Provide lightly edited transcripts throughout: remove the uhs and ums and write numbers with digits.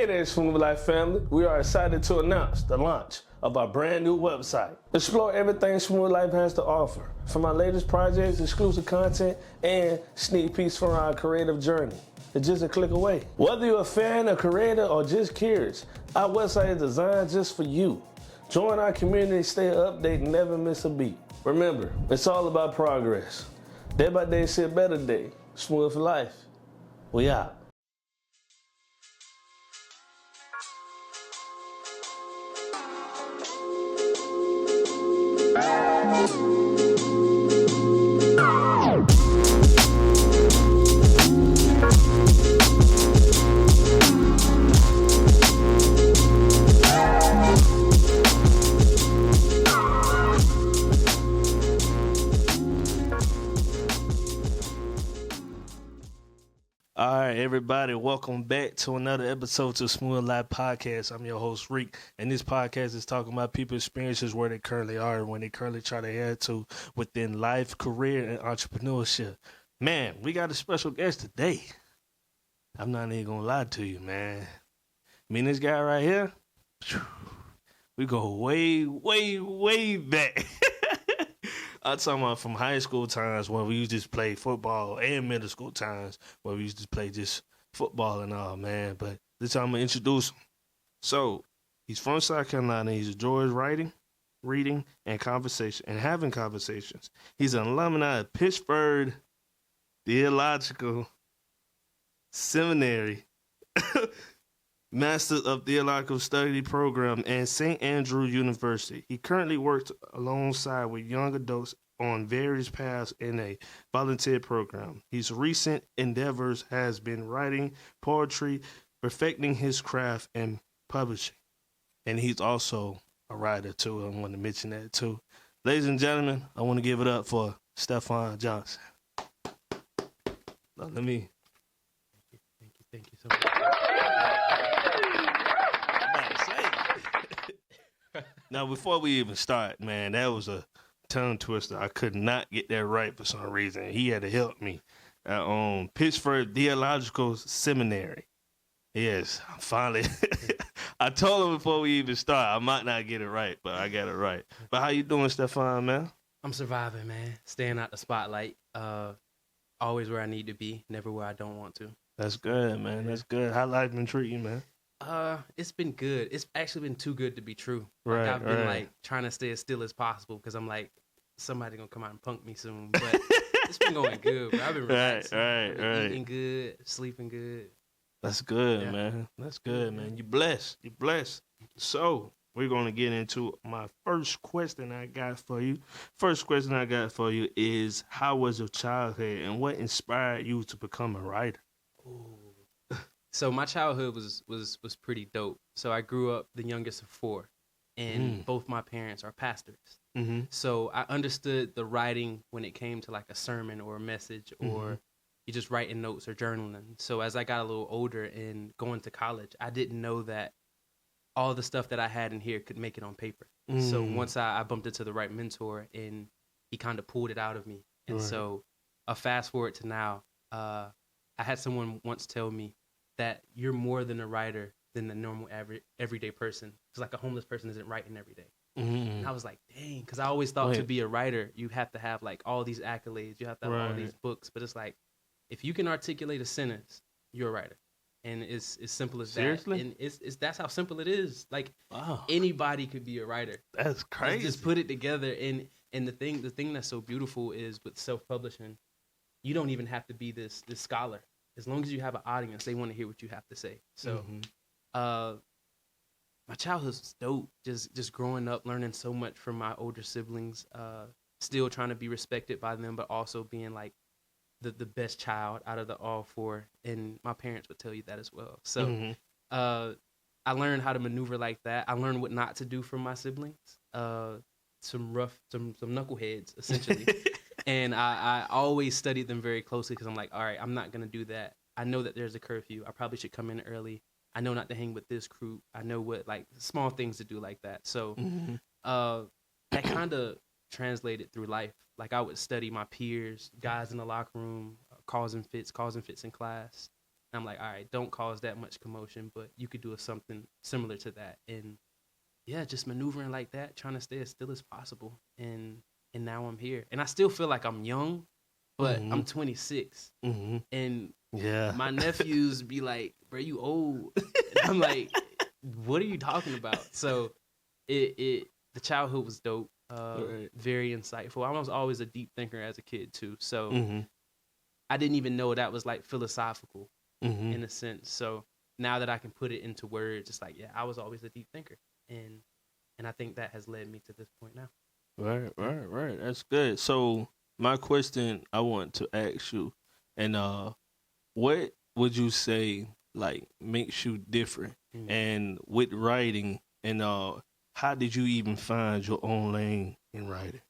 Hey there, Smooth Life family. We are excited to announce the launch of our brand new website. Explore everything Smooth Life has to offer, from our latest projects, exclusive content, and sneak peeks from our creative journey. It's just a click away. Whether you're a fan, a creator, or just curious, our website is designed just for you. Join our community, stay updated, and never miss a beat. Remember, it's all about progress. Day by day, see a better day. Smooth Life. We out. All right, everybody, welcome back to another episode to Smooth Life Podcast. I'm your host, Reek, and this podcast is talking about people's experiences where they currently are and when they currently try to head to within life, career, and entrepreneurship. Man, we got a special guest today. I'm not even gonna lie to you, man. Me and this guy right here, we go way, way, way back. I'm talking about from high school times when we used to just play football and middle school times where we used to play just football and all, man. But this time I'm going to introduce him. So, he's from South Carolina. He enjoys writing, reading, and having conversations. He's an alumni of Pittsburgh Theological Seminary, Master of Theological Study Program, and St. Andrew University. He currently works alongside with young adults on various paths in a volunteer program. His recent endeavors has been writing poetry, perfecting his craft, and publishing. And he's also a writer too. I want to mention that too. Ladies and gentlemen, I want to give it up for Steffan Johnson. Now, let me. Thank you so much. Now, before we even start, man, that was a tongue twister. I could not get that right for some reason. He had to help me. Pittsburgh Theological Seminary. Yes, finally. I told him before we even start, I might not get it right, but I got it right. But how you doing, Steffan, man? I'm surviving, man. Staying out the spotlight. Always where I need to be, never where I don't want to. That's good, man. That's good. How life been treating you, man? It's been good. It's actually been too good to be true. Right, I've been like trying to stay as still as possible because I'm like, somebody gonna come out and punk me soon. But it's been going good, bro. I've been relaxing. Right. Eating good, sleeping good. That's good, man. That's good, man. You blessed. So we're gonna get into my first question I got for you. First question I got for you is, how was your childhood and what inspired you to become a writer? Ooh. So my childhood was pretty dope. So I grew up the youngest of four, and both my parents are pastors. Mm-hmm. So I understood the writing when it came to like a sermon or a message, or you just writing notes or journaling. So as I got a little older and going to college, I didn't know that all the stuff that I had in here could make it on paper. So once I bumped into the right mentor, and he kind of pulled it out of me. And so fast forward to now, I had someone once tell me that you're more than a writer than the normal everyday person. It's like a homeless person isn't writing every day. And I was like, dang, because I always thought to be a writer, you have to have like all these accolades, you have to have all these books. But it's like, if you can articulate a sentence, you're a writer. And it's as simple as Seriously? that. And it's that's how simple it is. Like anybody could be a writer. That's crazy. Just put it together. And the thing that's so beautiful is with self-publishing, you don't even have to be this scholar. As long as you have an audience, they want to hear what you have to say. So, my childhood was dope. Just growing up, learning so much from my older siblings. Still trying to be respected by them, but also being like the best child out of the all four. And my parents would tell you that as well. So, I learned how to maneuver like that. I learned what not to do from my siblings. Some knuckleheads, essentially. And I always studied them very closely because I'm like, all right, I'm not going to do that. I know that there's a curfew. I probably should come in early. I know not to hang with this crew. I know what, like, small things to do like that. So that kind of translated through life. Like, I would study my peers, guys in the locker room, causing fits in class. I'm like, all right, don't cause that much commotion, but you could do something similar to that. And yeah, just maneuvering like that, trying to stay as still as possible. And now I'm here. And I still feel like I'm young, but I'm 26. And my nephews be like, bro, you old. And I'm like, what are you talking about? So the childhood was dope. Very insightful. I was always a deep thinker as a kid too. So I didn't even know that was like philosophical in a sense. So now that I can put it into words, it's like, yeah, I was always a deep thinker. And I think that has led me to this point now. Right. That's good. So my question I want to ask you, and what would you say like makes you different and with writing, and how did you even find your own lane in writing?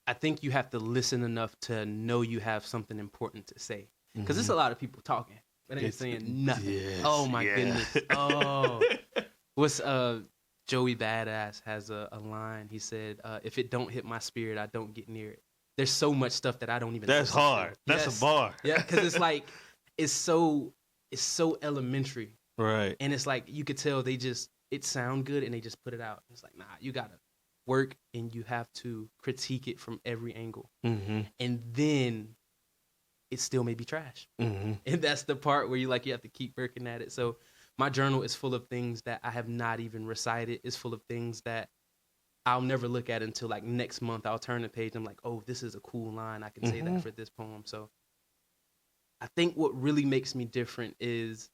I think you have to listen enough to know you have something important to say. Because there's a lot of people talking, but ain't saying nothing. Yes, oh my goodness. Oh. What's Joey Badass has a line. He said, if it don't hit my spirit, I don't get near it. There's so much stuff that I don't even That's hard. That's a bar. Yeah, because it's like it's so elementary. Right. And it's like you could tell it sound good and they just put it out. It's like, nah, you gotta work and you have to critique it from every angle. And then it still may be trash. And that's the part where you have to keep working at it. So my journal is full of things that I have not even recited. It's full of things that I'll never look at until like next month. I'll turn the page. And I'm like, oh, this is a cool line. I can say that for this poem. So I think what really makes me different is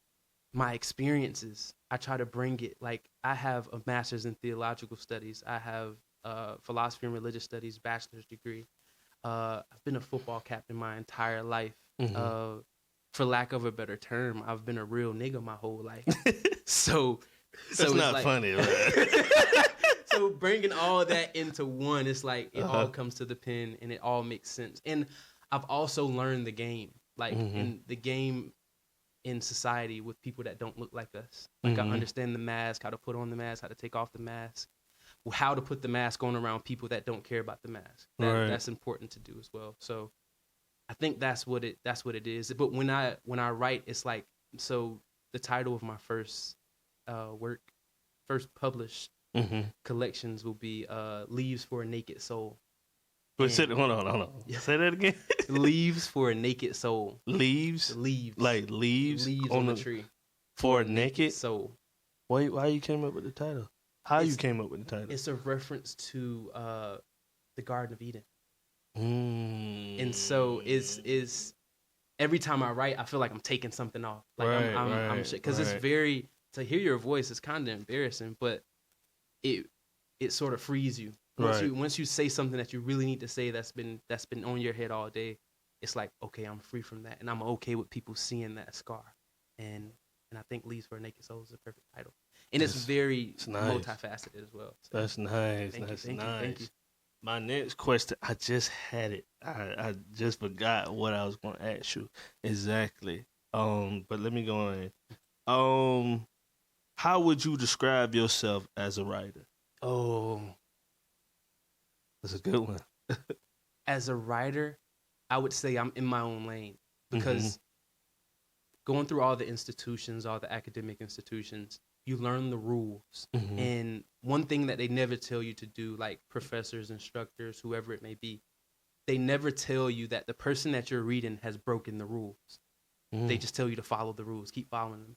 my experiences. I try to bring it. Like I have a master's in theological studies. I have philosophy and religious studies, bachelor's degree. I've been a football captain my entire life. For lack of a better term, I've been a real nigga my whole life. so that's not like, funny, right? So bringing all that into one, it's like it all comes to the pen and it all makes sense. And I've also learned the game, like in the game in society with people that don't look like us. Like I understand the mask, how to put on the mask, how to take off the mask, how to put the mask on around people that don't care about the mask. That's important to do as well. So I think that's what it is. But when I write, it's like, so the title of my first published collections will be Leaves for a Naked Soul. Wait, hold on. Say that again. Leaves for a Naked Soul. Leaves? Like leaves on the tree. For a naked soul. Why you came up with the title? You came up with the title? It's a reference to the Garden of Eden. And so it's every time I write, I feel like I'm taking something off. Like I'm because it's very, to hear your voice is kind of embarrassing, but it sort of frees you. Once you say something that you really need to say that's been on your head all day, it's like, okay, I'm free from that, and I'm okay with people seeing that scar. And I think Leaves for a Naked Soul is the perfect title, and it's very multifaceted as well. So that's nice. Thank you. My next question, I just had it. I just forgot what I was going to ask you exactly. But let me go in. How would you describe yourself as a writer? Oh, that's a good one. As a writer, I would say I'm in my own lane because going through all the institutions, all the academic institutions, you learn the rules. And one thing that they never tell you to do, like professors, instructors, whoever it may be, they never tell you that the person that you're reading has broken the rules. They just tell you to follow the rules, keep following them.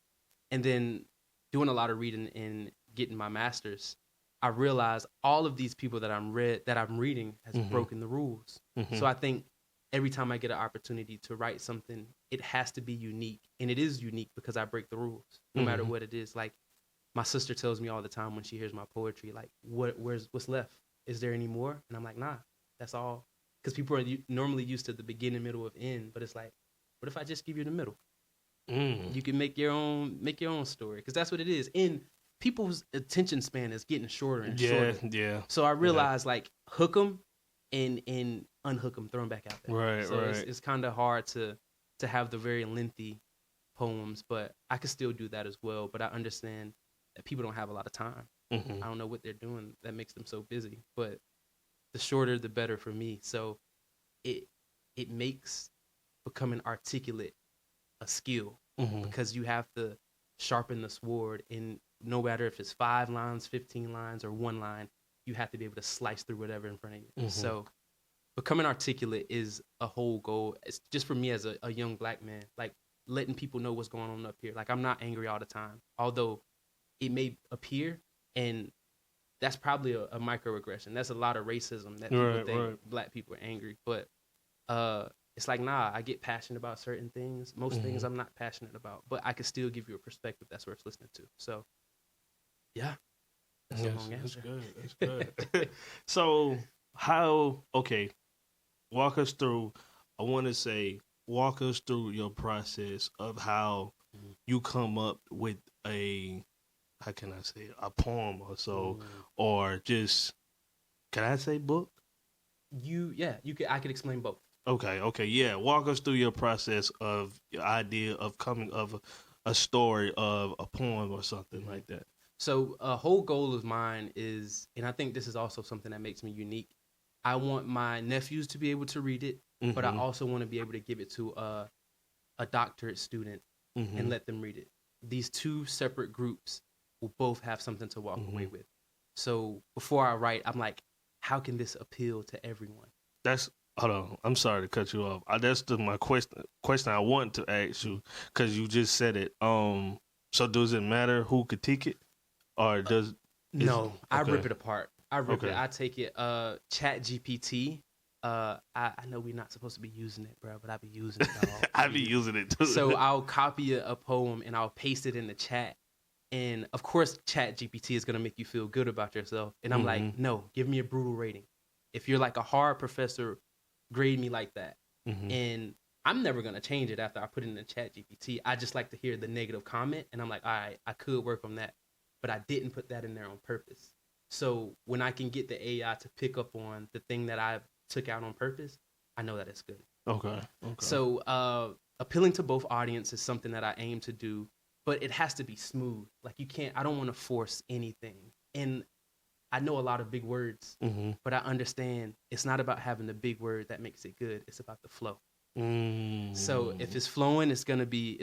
And then doing a lot of reading and getting my master's, I realized all of these people that I'm reading has broken the rules. So I think every time I get an opportunity to write something, it has to be unique. And it is unique because I break the rules, no matter what it is. Like, my sister tells me all the time when she hears my poetry, like, what's left? Is there any more? And I'm like, nah, that's all. Because people are normally used to the beginning, middle, of end. But it's like, what if I just give you the middle? You can make your own story, because that's what it is. And people's attention span is getting shorter and shorter. Yeah. So I realized, like, hook them and unhook them, throw them back out there. Right. It's kind of hard to have the very lengthy poems, but I could still do that as well. But I understand that people don't have a lot of time. I don't know what they're doing that makes them so busy, but the shorter the better for me. So it makes becoming articulate a skill because you have to sharpen the sword, and no matter if it's 5 lines, 15 lines, or 1 line, you have to be able to slice through whatever in front of you. So becoming articulate is a whole goal. It's just for me as a young black man, like letting people know what's going on up here. Like I'm not angry all the time, although it may appear, and that's probably a microaggression. That's a lot of racism that people think black people are angry. But it's like, nah, I get passionate about certain things. Most things I'm not passionate about, but I can still give you a perspective that's worth listening to. So, yeah. That's a long answer. That's good. So, walk us through, walk us through your process of how you come up with how can I say it, a poem or so, or just, can I say book? I could explain both. Okay, yeah. Walk us through your process of your idea of coming of a story of a poem or something like that. So a whole goal of mine is, and I think this is also something that makes me unique, I want my nephews to be able to read it, but I also want to be able to give it to a doctorate student and let them read it. These two separate groups will both have something to walk away with. So before I write, I'm like, how can this appeal to everyone? Hold on, I'm sorry to cut you off. That's my question I want to ask you, because you just said it. So does it matter who critique it, or does? No, I rip it apart. I rip it. I take it. Chat GPT. I know we're not supposed to be using it, bro, but I be using it. I be using it too. So I'll copy a poem and I'll paste it in the chat. And of course, Chat GPT is gonna make you feel good about yourself. And I'm like, no, give me a brutal rating. If you're like a hard professor, grade me like that. And I'm never gonna change it after I put it in the Chat GPT. I just like to hear the negative comment, and I'm like, all right, I could work on that, but I didn't put that in there on purpose. So when I can get the AI to pick up on the thing that I took out on purpose, I know that it's good. Okay. So appealing to both audiences is something that I aim to do, but it has to be smooth. Like I don't want to force anything. And I know a lot of big words, but I understand it's not about having the big word that makes it good. It's about the flow. So if it's flowing, it's gonna be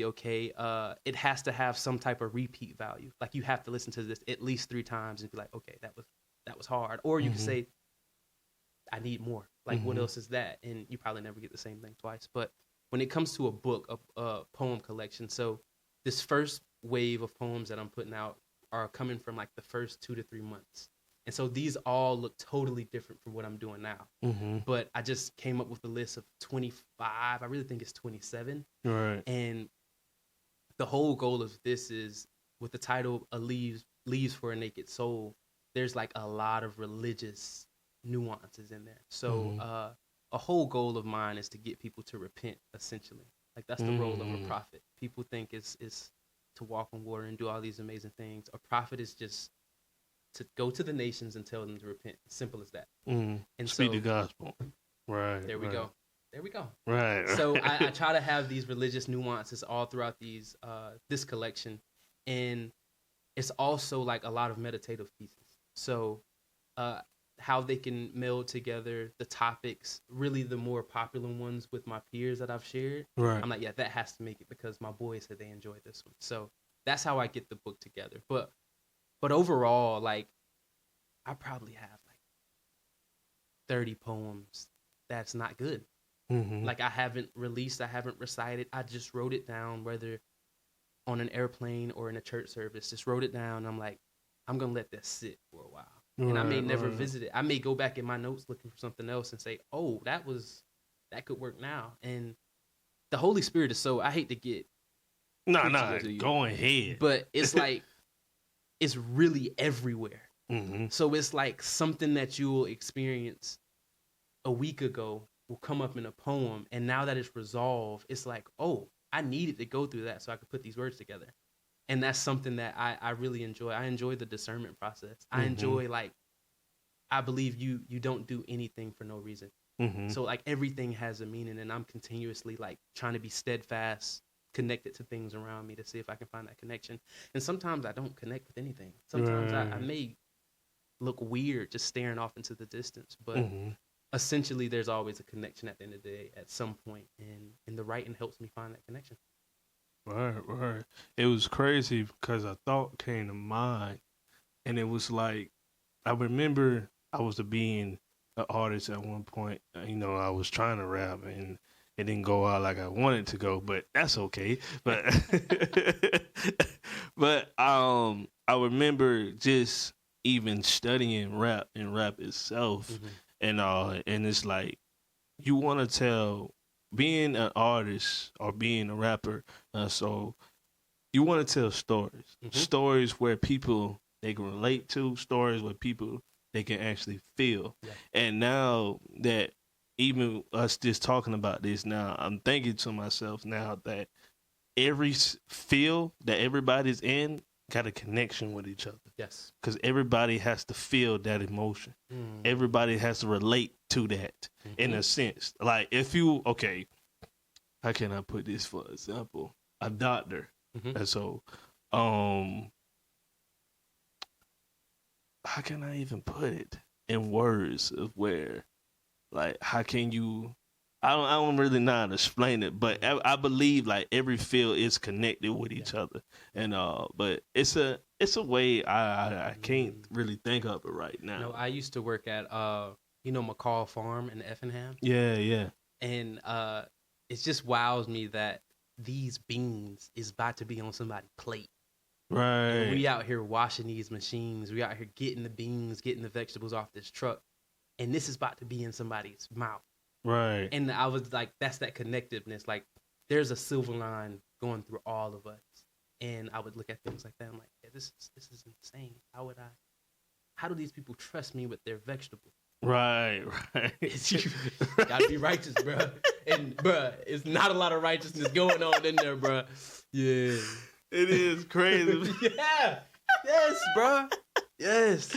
okay. It has to have some type of repeat value. Like you have to listen to this at least 3 times and be like, okay, that was hard. Or you can say, I need more. Like what else is that? And you probably never get the same thing twice. But when it comes to a book, a poem collection, so this first wave of poems that I'm putting out are coming from like the first 2 to 3 months. And so these all look totally different from what I'm doing now. But I just came up with a list of 25. I really think it's 27. Right. And the whole goal of this is, with the title Leaves for a Naked Soul, there's like a lot of religious nuances in there. So a whole goal of mine is to get people to repent, essentially. Like that's the role of a prophet. People think it's to walk on water and do all these amazing things. A prophet is just to go to the nations and tell them to repent. Simple as that. And speak the gospel. Right. There we go. Right. So I try to have these religious nuances all throughout this collection. And it's also like a lot of meditative pieces. So how they can meld together the topics, really the more popular ones with my peers that I've shared. Right. I'm like, yeah, that has to make it because my boys said they enjoyed this one. So that's how I get the book together. But overall, like, I probably have like 30 poems that's not good. Like I haven't released, I haven't recited. I just wrote it down, whether on an airplane or in a church service, just wrote it down. I'm like, I'm going to let that sit for a while. And I may never visit it. I may go back in my notes looking for something else and say, oh, that could work now. And the Holy Spirit is so, I hate to get go ahead. But it's like, it's really everywhere. So it's like something that you will experience a week ago will come up in a poem. And now that it's resolved, it's like, oh, I needed to go through that so I could put these words together. And that's something that I really enjoy. I enjoy the discernment process. I enjoy, like, I believe you don't do anything for no reason. So like everything has a meaning, and I'm continuously like trying to be steadfast, connected to things around me to see if I can find that connection. And sometimes I don't connect with anything. Sometimes I may look weird just staring off into the distance, but essentially there's always a connection at the end of the day at some point, and the writing helps me find that connection. Right. It was crazy because a thought came to mind, and it was like I remember I was being an artist at one point. I was trying to rap, and it didn't go out like I wanted to go, but that's okay. But but I remember just even studying rap and rap itself, Mm-hmm. and it's like you want to tell being an artist or being a rapper, so you want to tell stories, stories where people they can relate to, stories where people they can actually feel. Yeah. And now that even us just talking about this now, I'm thinking to myself now that every feel that everybody's in got a connection with each other. Yes. Because everybody has to feel that emotion. Mm. Everybody has to relate to that in a sense. Like if you, okay, how can I put this for example? A doctor. And so, how can I even put it in words of where, like, how can you? I don't really know how to explain it, but I believe like every field is connected with each other, and but it's a way I can't really think of it right now. No, I used to work at McCall Farm in Effingham. Yeah. And it just wows me that these beans is about to be on somebody's plate. Right. And we out here washing these machines. We out here getting the beans, getting the vegetables off this truck. And this is about to be in somebody's mouth. Right. And I was like, that's that connectiveness. Like, there's a silver line going through all of us. And I would look at things like that. I'm like, yeah, this is insane. How do these people trust me with their vegetables? Right. Gotta be righteous, bro. And bro, it's not a lot of righteousness going on in there, bro. Yeah, it is crazy. Yeah, yes, bro. Yes,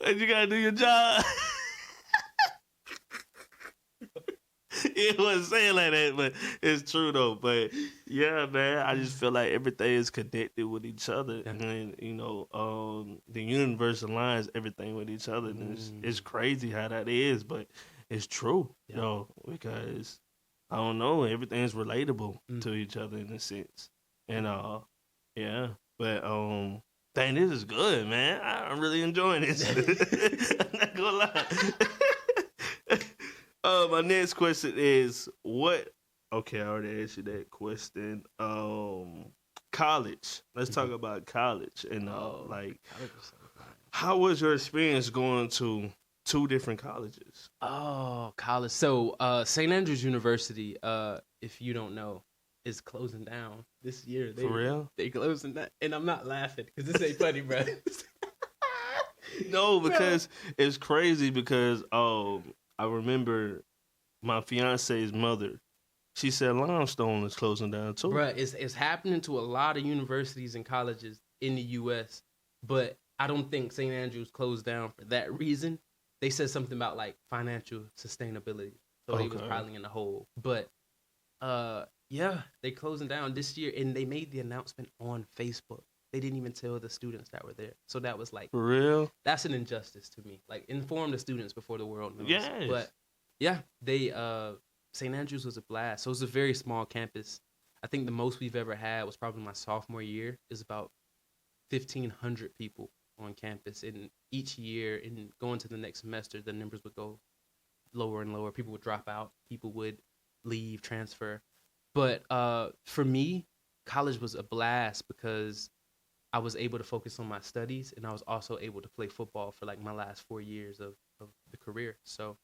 and you gotta do your job. It wasn't saying like that, but it's true though. But yeah, man, I just feel like everything is connected with each other, and the universe aligns everything with each other. And it's crazy how that is, but it's true, because I don't know, everything's relatable to each other in a sense, and yeah. But dang, this is good, man. I'm really enjoying this. I'm not gonna lie. My next question is what? Okay, I already asked you that question. College. Let's talk about college and how was your experience going to 2 different colleges? Oh, college. So, St. Andrews University, if you don't know, is closing down this year. For real? They closing down, and I'm not laughing because this ain't funny, bro. No, because it's crazy because I remember my fiance's mother. She said Limestone is closing down too. Bruh, it's happening to a lot of universities and colleges in the U.S., but I don't think St. Andrews closed down for that reason. They said something about like financial sustainability, so they was probably in the hole. But yeah, they closing down this year, and they made the announcement on Facebook. They didn't even tell the students that were there. So that was like, for real? That's an injustice to me. Like, inform the students before the world knows. Yes. But yeah, they St. Andrews was a blast. So it was a very small campus. I think the most we've ever had was probably my sophomore year. Is about 1,500 people on campus, and each year, and going to the next semester, the numbers would go lower and lower. People would drop out. People would leave, transfer. But for me, college was a blast because I was able to focus on my studies, and I was also able to play football for like my last 4 years of the career. So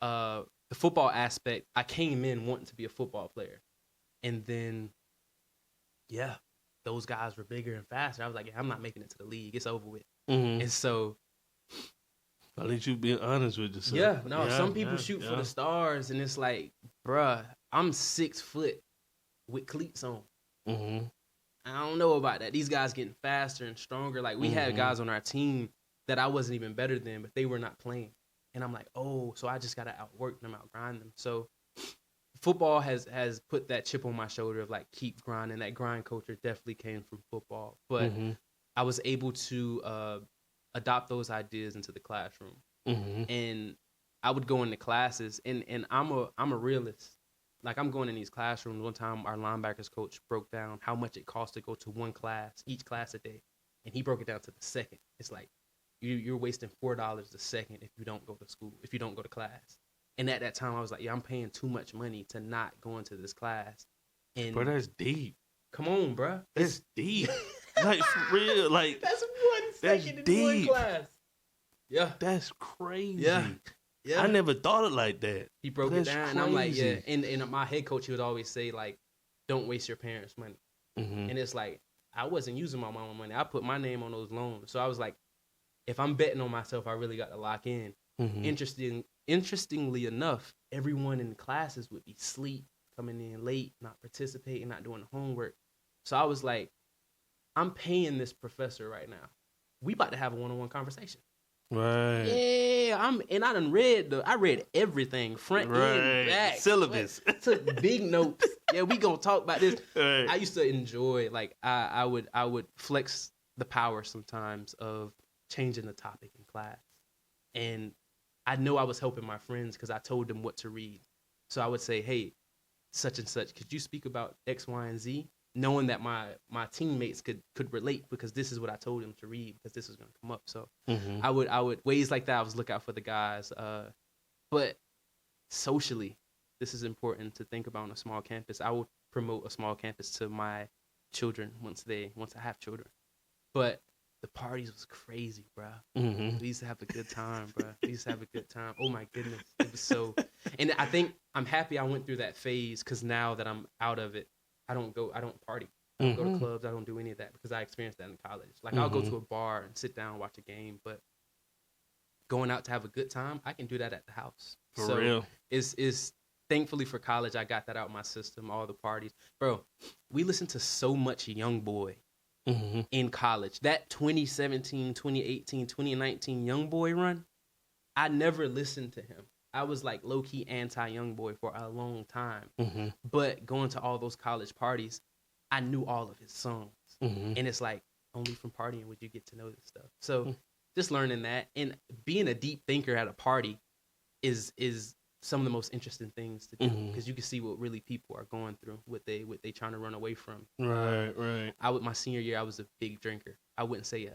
the football aspect, I came in wanting to be a football player. And then, yeah, those guys were bigger and faster. I was like, yeah, I'm not making it to the league. It's over with. And so, at least you being honest with yourself. Yeah, no, some people shoot for the stars, and it's like, bruh, I'm 6 foot with cleats on. I don't know about that. These guys getting faster and stronger. Like, we had guys on our team that I wasn't even better than, but they were not playing. And I'm like, oh, so I just got to outwork them, outgrind them. So football has put that chip on my shoulder of like, keep grinding. That grind culture definitely came from football. But I was able to adopt those ideas into the classroom. And I would go into classes, and I'm a realist. like I'm going in these classrooms. One time, our linebackers coach broke down how much it costs to go to one class, each class a day, and he broke it down to the second. It's like you're wasting $4 a second if you don't go to school, if you don't go to class. And at that time, I was like, yeah, I'm paying too much money to not go into this class. And Bro, that's deep. Come on, bro. That's deep. Like, for real. Like, that's 1 second in one class. Yeah. That's crazy. Yeah. I never thought it like that. He broke it down, and I'm like, yeah. And my head coach, he would always say, like, don't waste your parents' money. Mm-hmm. And it's like, I wasn't using my mama money. I put my name on those loans. So I was like, if I'm betting on myself, I really got to lock in. Mm-hmm. Interestingly enough, everyone in the classes would be asleep, coming in late, not participating, not doing the homework. So I was like, I'm paying this professor right now. We about to have a one-on-one conversation. Right. Yeah, I read everything, front end, back. Syllabus. Took big notes. Yeah, we gonna talk about this. Right. I used to enjoy, like, I would flex the power sometimes of changing the topic in class. And I know I was helping my friends because I told them what to read. So I would say, hey, such and such, could you speak about X, Y, and Z? Knowing that my teammates could relate because this is what I told them to read because this is going to come up. So I would ways like that. I was look out for the guys. But socially, this is important to think about on a small campus. I would promote a small campus to my children once I have children. But the parties was crazy, bro. Mm-hmm. We used to have a good time, bro. Oh my goodness, it was so. And I think I'm happy I went through that phase because now that I'm out of it. I don't party. I don't go to clubs. I don't do any of that because I experienced that in college. Like, I'll go to a bar and sit down and watch a game, but going out to have a good time, I can do that at the house. For real. It's thankfully for college, I got that out of my system, all the parties. Bro, we listened to so much Young Boy in college. That 2017, 2018, 2019 Young Boy run, I never listened to him. I was like low-key anti-Young Boy for a long time. Mm-hmm. But going to all those college parties, I knew all of his songs. Mm-hmm. And it's like, only from partying would you get to know this stuff. So just learning that. And being a deep thinker at a party is some of the most interesting things to do. Because you can see what really people are going through, what they trying to run away from. Right. My senior year, I was a big drinker. I wouldn't say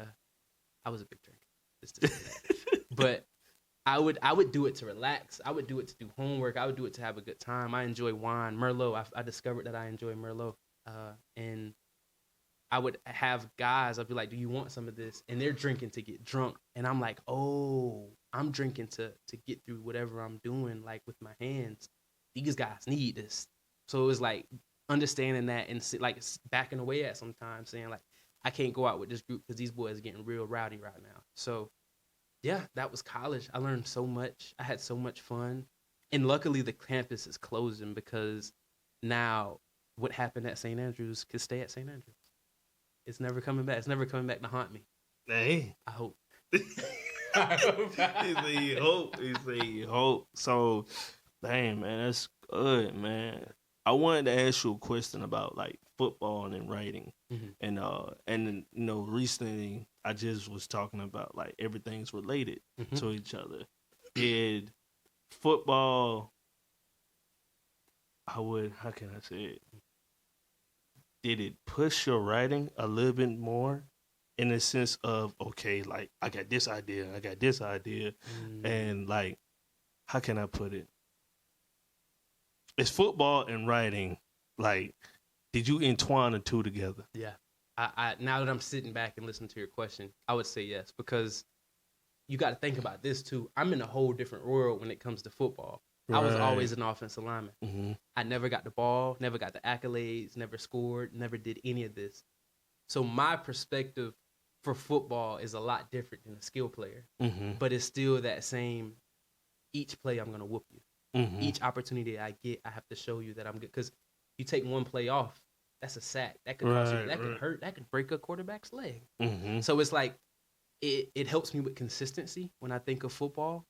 I was a big drinker. Just to say that. But I would do it to relax. I would do it to do homework. I would do it to have a good time. I enjoy wine. Merlot. I discovered that I enjoy Merlot. And I would have guys, I'd be like, do you want some of this? And they're drinking to get drunk. And I'm like, oh, I'm drinking to get through whatever I'm doing, like with my hands. These guys need this. So it was like understanding that and like backing away at sometimes saying like, I can't go out with this group because these boys are getting real rowdy right now. So yeah, that was college. I learned so much. I had so much fun. And luckily the campus is closing because now what happened at St. Andrews could stay at St. Andrews. It's never coming back. It's never coming back to haunt me. Hey. I hope. He hope. So, dang, man, that's good, man. I wanted to ask you a question about like football and writing, and you know, recently I just was talking about like everything's related to each other. Did football? How can I say it? Did it push your writing a little bit more, in the sense of okay, like I got this idea, and like how can I put it? Is football and writing, like, did you entwine the two together? Yeah. I now that I'm sitting back and listening to your question, I would say yes, because you got to think about this too. I'm in a whole different world when it comes to football. Right. I was always an offensive lineman. Mm-hmm. I never got the ball, never got the accolades, never scored, never did any of this. So my perspective for football is a lot different than a skill player, but it's still that same, each play I'm going to whoop you. Each opportunity I get, I have to show you that I'm good. Because you take one play off, that's a sack. That could cost you. That could hurt. That could break a quarterback's leg. So it's like it helps me with consistency when I think of football,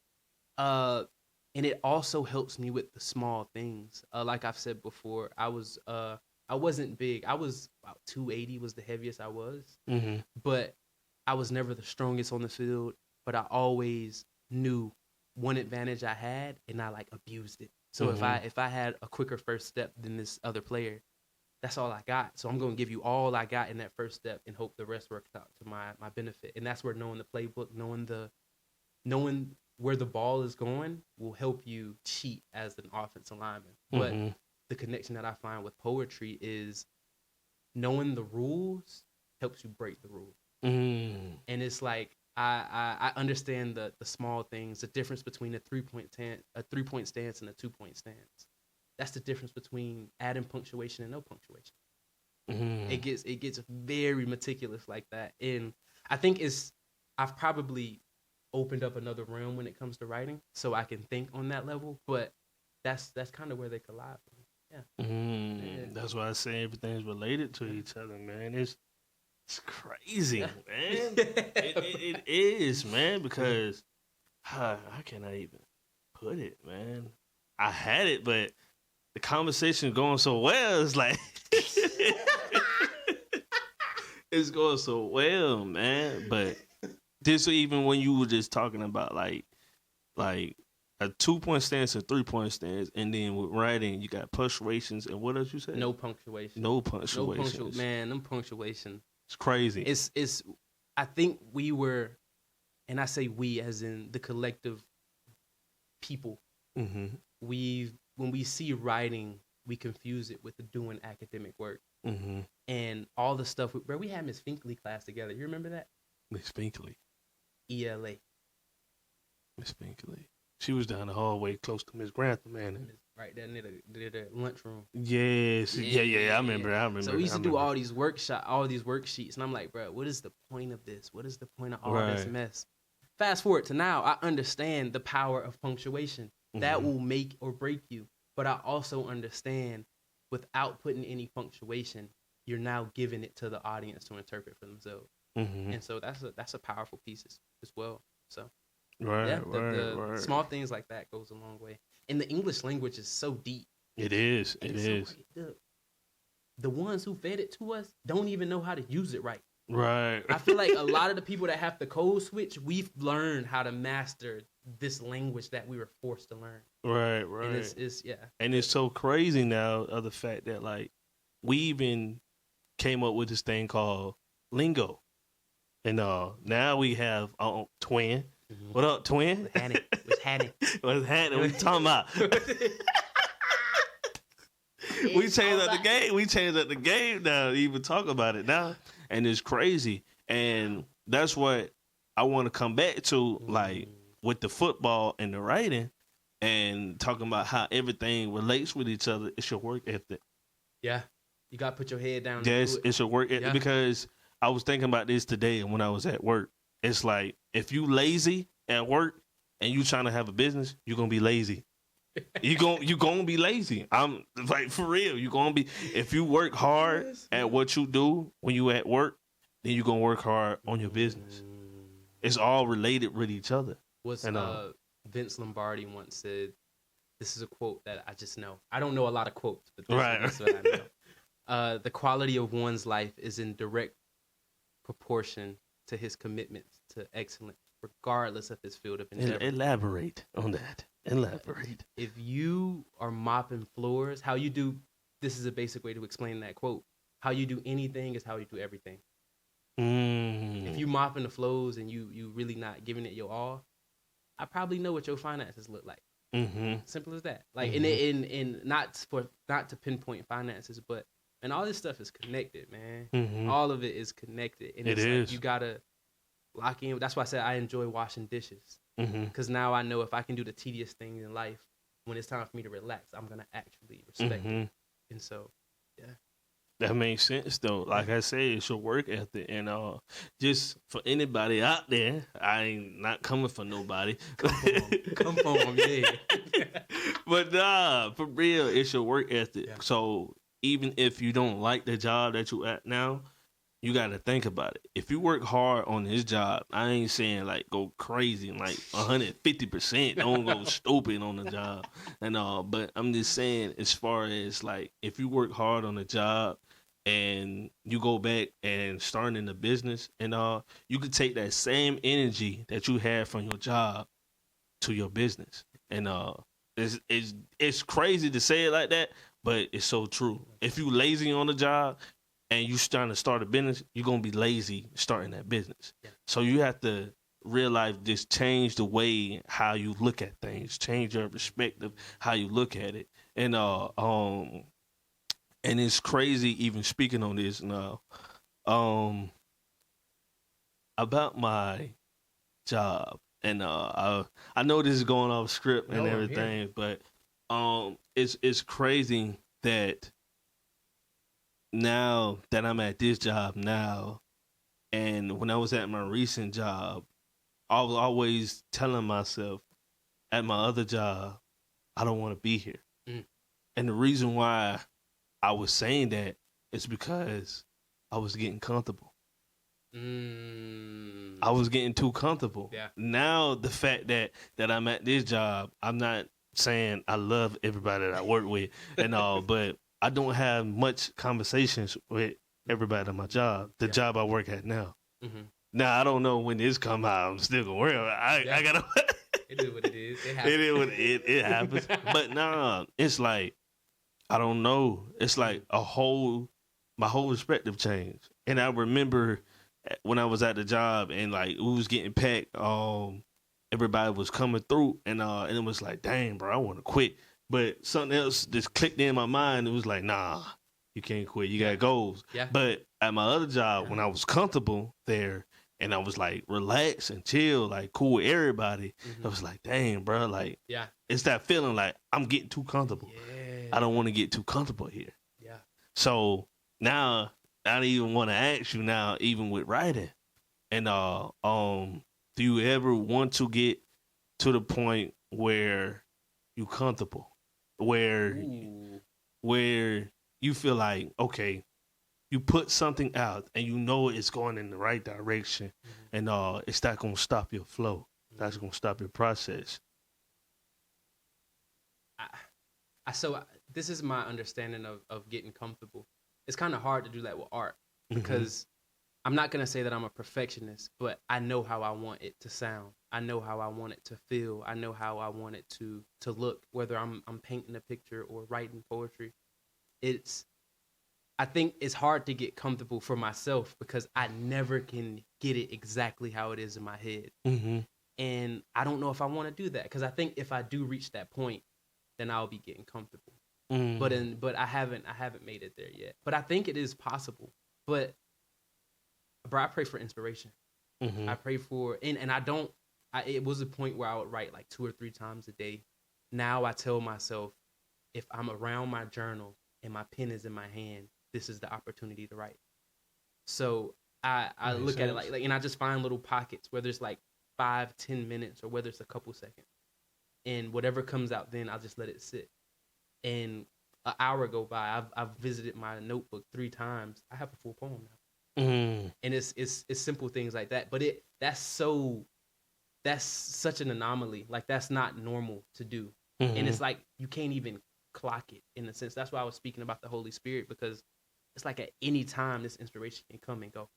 and it also helps me with the small things. Like I've said before, I wasn't big. I was about 280 was the heaviest I was, but I was never the strongest on the field. But I always knew one advantage I had, and I like abused it. So if I had a quicker first step than this other player, that's all I got. So I'm going to give you all I got in that first step and hope the rest works out to my benefit. And that's where knowing the playbook, knowing where the ball is going will help you cheat as an offensive lineman. But the connection that I find with poetry is knowing the rules helps you break the rules. And it's like I understand the small things, the difference between a 3-point stance and a 2-point stance. That's the difference between adding punctuation and no punctuation. It gets very meticulous like that. And I think I've probably opened up another realm when it comes to writing, so I can think on that level. But that's kind of where they collide. Yeah. That's why I say everything's related to each other, man. It's crazy, man. It is, man, because how can I even put it, man? I had it, but the conversation going so well. It's like it's going so well, man. But this, even when you were just talking about like a 2-point stance, a 3-point stance, and then with writing, you got punctuations and what else you said? No punctuation. No punctuation. Man, them punctuation. It's crazy. It's. I think we were, and I say we as in the collective people. When we see writing, we confuse it with the doing academic work. And all the stuff where we had Miss Finkley class together. You remember that? Miss Finkley. ELA. Miss Finkley. She was down the hallway close to Miss Grantham, man. Right there near the lunchroom. Yes. Yeah. I remember. So we used to do all these worksheets, and I'm like, bro, what is the point of this? What is the point of all this mess? Fast forward to now, I understand the power of punctuation. That will make or break you. But I also understand without putting any punctuation, you're now giving it to the audience to interpret for themselves. And so that's a powerful piece as well. So the small things like that goes a long way. And the English language is so deep. It is. The ones who fed it to us don't even know how to use it right. Right. I feel like a lot of the people that have the code switch, we've learned how to master this language that we were forced to learn. Right. And it's And it's so crazy now of the fact that like we even came up with this thing called lingo. And now we have Twin. What up, Twin? What's happening? What's happening? What you talking about? We changed up the game. We changed up the game now to even talk about it now. And it's crazy. And that's what I want to come back to, like, with the football and the writing and talking about how everything relates with each other. It's your work ethic. Yeah. You got to put your head down. Yes, it's your work ethic. Because I was thinking about this today when I was at work. It's like, if you lazy at work and you trying to have a business, you're going to be lazy. You gonna be lazy. I'm like, for real. You gonna be, if you work hard at what you do when you at work, then you gonna work hard on your business. It's all related with each other. Vince Lombardi once said, this is a quote that I just know. I don't know a lot of quotes, but this is what I know. The quality of one's life is in direct proportion to his commitment to excellence, regardless of his field of endeavor. Elaborate on that. Elaborate. If you are mopping floors, how you do, this is a basic way to explain that quote. How you do anything is how you do everything. If you mopping the floors and you really not giving it your all, I probably know what your finances look like. Simple as that. Like, and not to pinpoint finances, but and all this stuff is connected, man. All of it is connected, and it's like you gotta lock in. That's why I said I enjoy washing dishes. Because now I know if I can do the tedious things in life, when it's time for me to relax, I'm going to actually respect it. And so, yeah. That makes sense, though. Like I said, it's your work ethic. And just for anybody out there, I ain't not coming for nobody. Come on, yeah. But nah, for real, it's your work ethic. Yeah. So even if you don't like the job that you at now, you got to think about it. If you work hard on this job, I ain't saying like go crazy, like 150%. Don't go stupid on the job and all. But I'm just saying, as far as like, if you work hard on the job and you go back and start in the business and all, you could take that same energy that you had from your job to your business. And It's crazy to say it like that, but it's so true. If you lazy on the job and you starting to start a business, you're gonna be lazy starting that business. Yeah. So you have to realize just change the way how you look at things, change your perspective, how you look at it, and it's crazy even speaking on this now, about my job, and I know this is going off script and everything, but it's crazy that now that I'm at this job now, and when I was at my recent job, I was always telling myself at my other job, I don't want to be here. And the reason why I was saying that is because I was getting comfortable. I was getting too comfortable. Yeah. Now the fact that I'm at this job, I'm not saying I love everybody that I work with and all, but I don't have much conversations with everybody at my job. The job I work at now. Mm-hmm. Now I don't know when this come out. I'm still gonna worry about it. I gotta. It is what it is. It happens. It is what it happens. But nah, it's like I don't know. It's like my whole perspective changed. And I remember when I was at the job and like we was getting packed, everybody was coming through and it was like, dang, bro, I want to quit. But something else just clicked in my mind. It was like, nah, you can't quit. You got goals. Yeah. But at my other job, when I was comfortable there and I was like relaxed and chill, like cool with everybody, I was like, dang, bro, like, it's that feeling like I'm getting too comfortable. Yeah. I don't want to get too comfortable here. Yeah. So now I don't even want to ask you now, even with writing. And do you ever want to get to the point where you comfortable, where you feel like, okay, you put something out and you know it's going in the right direction, and it's not gonna stop your flow. That's gonna stop your process. So this is my understanding of getting comfortable. It's kind of hard to do that with art because I'm not going to say that I'm a perfectionist, but I know how I want it to sound. I know how I want it to feel. I know how I want it to look, whether I'm painting a picture or writing poetry. I think it's hard to get comfortable for myself because I never can get it exactly how it is in my head. And I don't know if I want to do that because I think if I do reach that point, then I'll be getting comfortable. But I haven't made it there yet. But I think it is possible. But bro, I pray for inspiration. I pray for and it was a point where I would write like 2 or 3 times a day. Now I tell myself if I'm around my journal and my pen is in my hand, this is the opportunity to write. So I look at it like and I just find little pockets, whether it's like 5-10 minutes or whether it's a couple seconds. And whatever comes out then I'll just let it sit. And an hour go by, I've visited my notebook 3 times. I have a full poem now. And it's simple things like that. But that's such an anomaly. Like that's not normal to do. And it's like you can't even clock it in a sense. That's why I was speaking about the Holy Spirit, because it's like at any time this inspiration can come and go.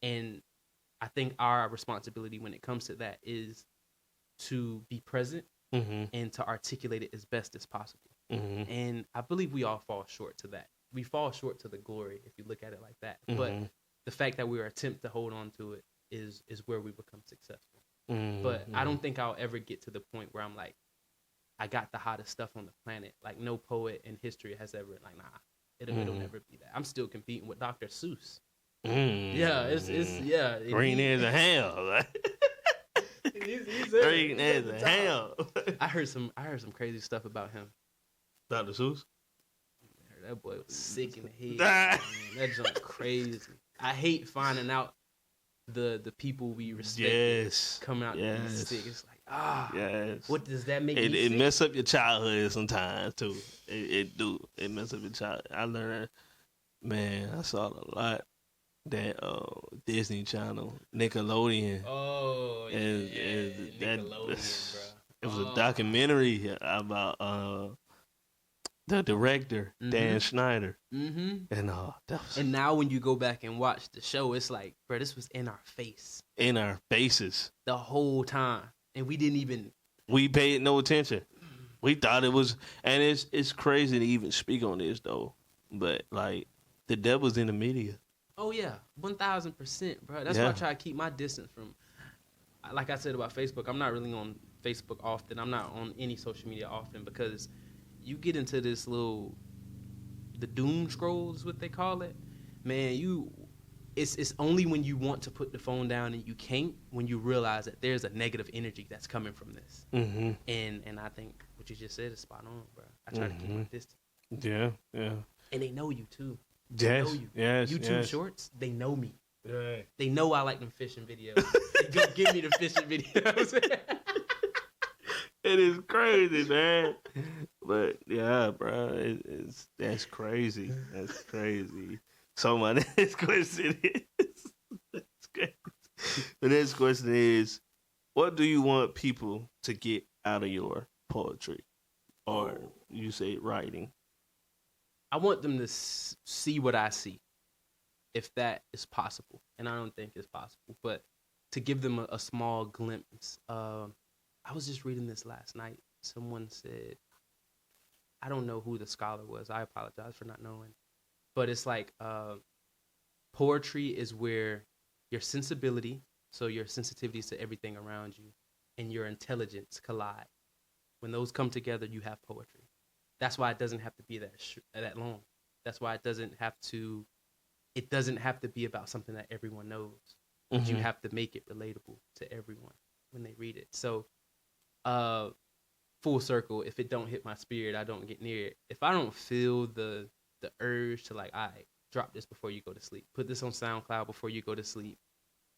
And I think our responsibility when it comes to that is to be present and to articulate it as best as possible. And I believe we all fall short to that. We fall short to the glory if you look at it like that. But the fact that we are attempt to hold on to it is where we become successful. But I don't think I'll ever get to the point where I'm like, I got the hottest stuff on the planet. Like no poet in history has ever like, nah, it'll never be that. I'm still competing with Dr. Seuss. Yeah, it's green as a hell. He's green as a hell. I heard some crazy stuff about him. Dr. Seuss? That boy was sick in the head. That junk crazy. I hate finding out the people we respect coming out to be sick. It's like, what does that make you It mess up your childhood sometimes, too. It do. It mess up your childhood. I learned, man, I saw a lot. That Disney Channel, Nickelodeon. Oh, Nickelodeon, bro. It was a documentary about the director, Dan Schneider. And that was. And now when you go back and watch the show, it's like, bro, this was in our face. In our faces. The whole time. And we didn't even. We paid no attention. We thought it was, and it's crazy to even speak on this though. But like, the devil's in the media. Oh yeah, 1000%, bro. That's why I try to keep my distance from. Like I said about Facebook, I'm not really on Facebook often. I'm not on any social media often because you get into this the doom scrolls, what they call it. Man, it's only when you want to put the phone down and you can't, when you realize that there's a negative energy that's coming from this. Mm-hmm. And I think what you just said is spot on, bro. I try to keep my distance. Yeah, yeah. And they know you too. They know you. Yes, YouTube Shorts, they know me. Right. They know I like them fishing videos. They go give me the fishing videos. It is crazy, man. But yeah, bro, that's crazy. That's crazy. So my next question is, the next question is, what do you want people to get out of your poetry, or you say writing? I want them to see what I see, if that is possible. And I don't think it's possible, but to give them a small glimpse. I was just reading this last night. Someone said, I don't know who the scholar was. I apologize for not knowing. But it's like poetry is where your sensibility, so your sensitivities to everything around you, and your intelligence collide. When those come together, you have poetry. That's why it doesn't have to be that long. That's why it doesn't have to be about something that everyone knows. But you have to make it relatable to everyone when they read it. So, full circle, if it don't hit my spirit, I don't get near it. If I don't feel the urge to like, all right, drop this before you go to sleep. Put this on SoundCloud before you go to sleep.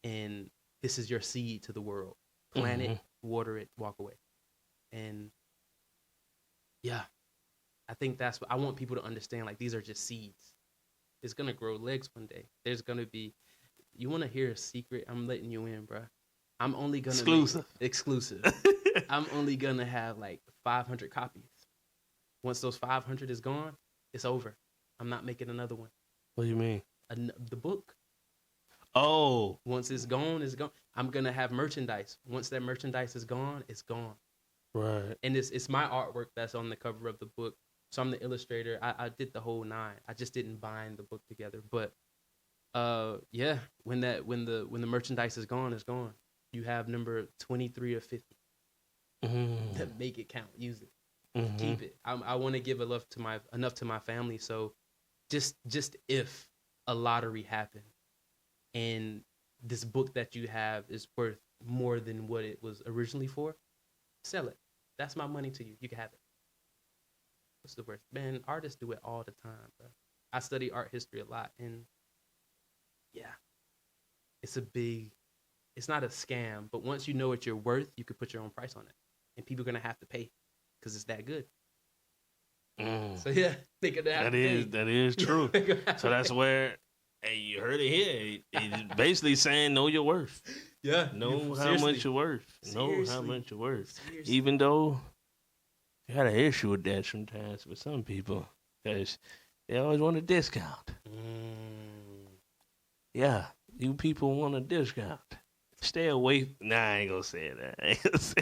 And this is your seed to the world. Plant it, water it, walk away. And yeah, I think that's what I want people to understand. Like, these are just seeds. It's going to grow legs one day. There's going to be, you want to hear a secret? I'm letting you in, bro. I'm only going to exclusive. I'm only going to have like 500 copies. Once those 500 is gone, it's over. I'm not making another one. What do you mean? The book. Oh. Once it's gone, it's gone. I'm going to have merchandise. Once that merchandise is gone, it's gone. Right. And it's my artwork that's on the cover of the book. So I'm the illustrator. I did the whole 9. I just didn't bind the book together. But yeah, when the merchandise is gone, it's gone. You have number 23 or 50. To make it count. Use it. Keep it. I want to give enough to my family. So just if a lottery happened and this book that you have is worth more than what it was originally for, sell it. That's my money to you. You can have it. What's the worst? Man, artists do it all the time, bro. I study art history a lot, and yeah, it's not a scam, but once you know what you're worth, you can put your own price on it, and people are going to have to pay because it's that good. So yeah, they're going to have to pay. That is true. So that's where, hey, you heard it here. It's basically saying know your worth. Yeah. Know how much you're worth. Know how much you're worth. Seriously. Even though you had an issue with that sometimes with some people, because they always want a discount. Yeah, you people want a discount. Stay away. Nah, I ain't gonna say that.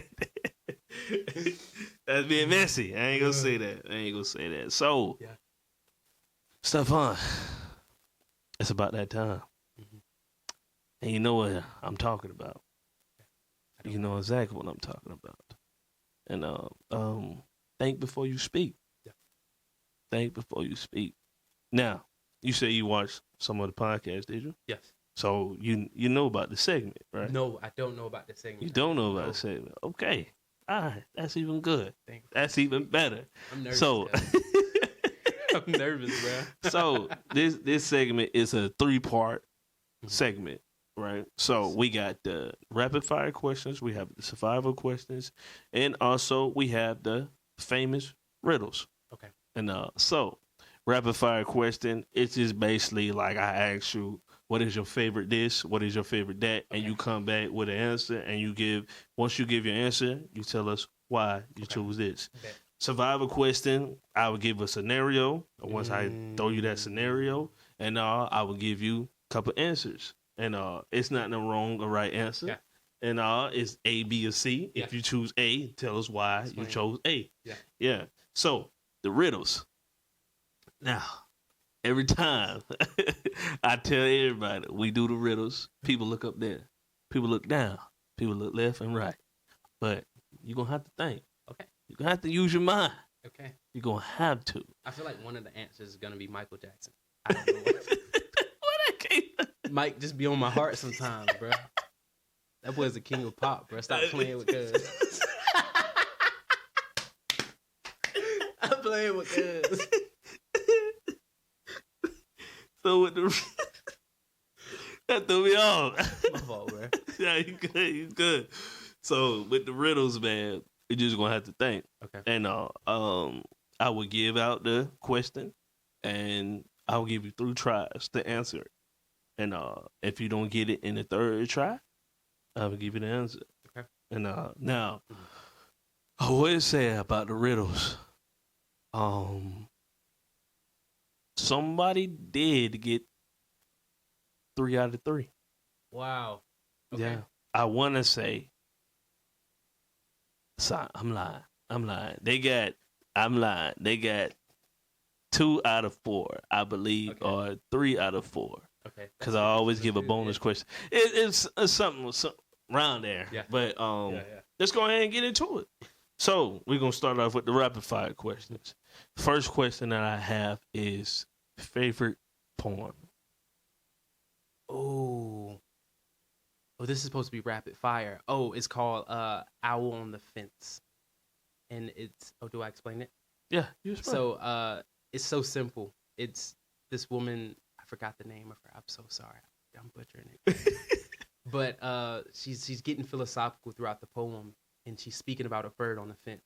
That's being messy. I ain't gonna say that. So, yeah. Steffan, it's about that time. And you know what I'm talking about. You know exactly what I'm talking about. And think before you speak. Yeah. Think before you speak. Now, you say you watched some of the podcasts, did you? Yes. So you know about the segment, right? No, I don't know about the segment. You don't know about the segment. Okay. All right. That's even good. That's even better. I'm nervous. So I'm nervous, bro. So this segment is a 3-part segment, right? So we got the rapid fire questions, we have the survival questions, and also we have the famous riddles. Okay. And so rapid fire question, it's just basically like I ask you, what is your favorite this? What is your favorite that? And you come back with an answer, and once you give your answer, you tell us why you choose this. Okay. Survival question, I will give a scenario. Once I throw you that scenario, and I will give you a couple answers. And it's not no wrong or right answer. Yeah. And it's A, B, or C. Yeah. If you choose A, tell us why you chose A. Yeah. Yeah. So the riddles. Now, every time I tell everybody we do the riddles, people look up there, people look down, people look left and right. But you're gonna have to think. Okay. You're gonna have to use your mind. Okay. You're gonna have to. I feel like one of the answers is gonna be Michael Jackson. I don't know what. What I can't. Mike just be on my heart sometimes, bro. That boy's the king of pop, bro. Stop playing with Cuz. I'm playing with Cuz. So with the that threw me off. My fault, bro. Yeah, you good. You good. So with the riddles, man, you're just gonna have to think. Okay. And I will give out the question, and I will give you 3 tries to answer it. And if you don't get it in the 3rd try, I will give you the answer. Okay. And now, I would say about the riddles, somebody did get 3 out of 3. Wow. Okay. Yeah. I want to say, sorry, I'm lying. I'm lying. They got 2 out of 4, I believe, Okay. or 3 out of 4. Okay. Because I always give a bonus question. It's something around there. Yeah. But Yeah. let's go ahead and get into it. So we're gonna start off with the rapid fire questions. First question that I have is favorite poem. Oh, this is supposed to be rapid fire. Oh, it's called Owl on the Fence. And it's do I explain it? Yeah, you explain. So it's so simple. It's this woman, I forgot the name of her. I'm so sorry. I'm butchering it. But she's getting philosophical throughout the poem, and she's speaking about a bird on the fence.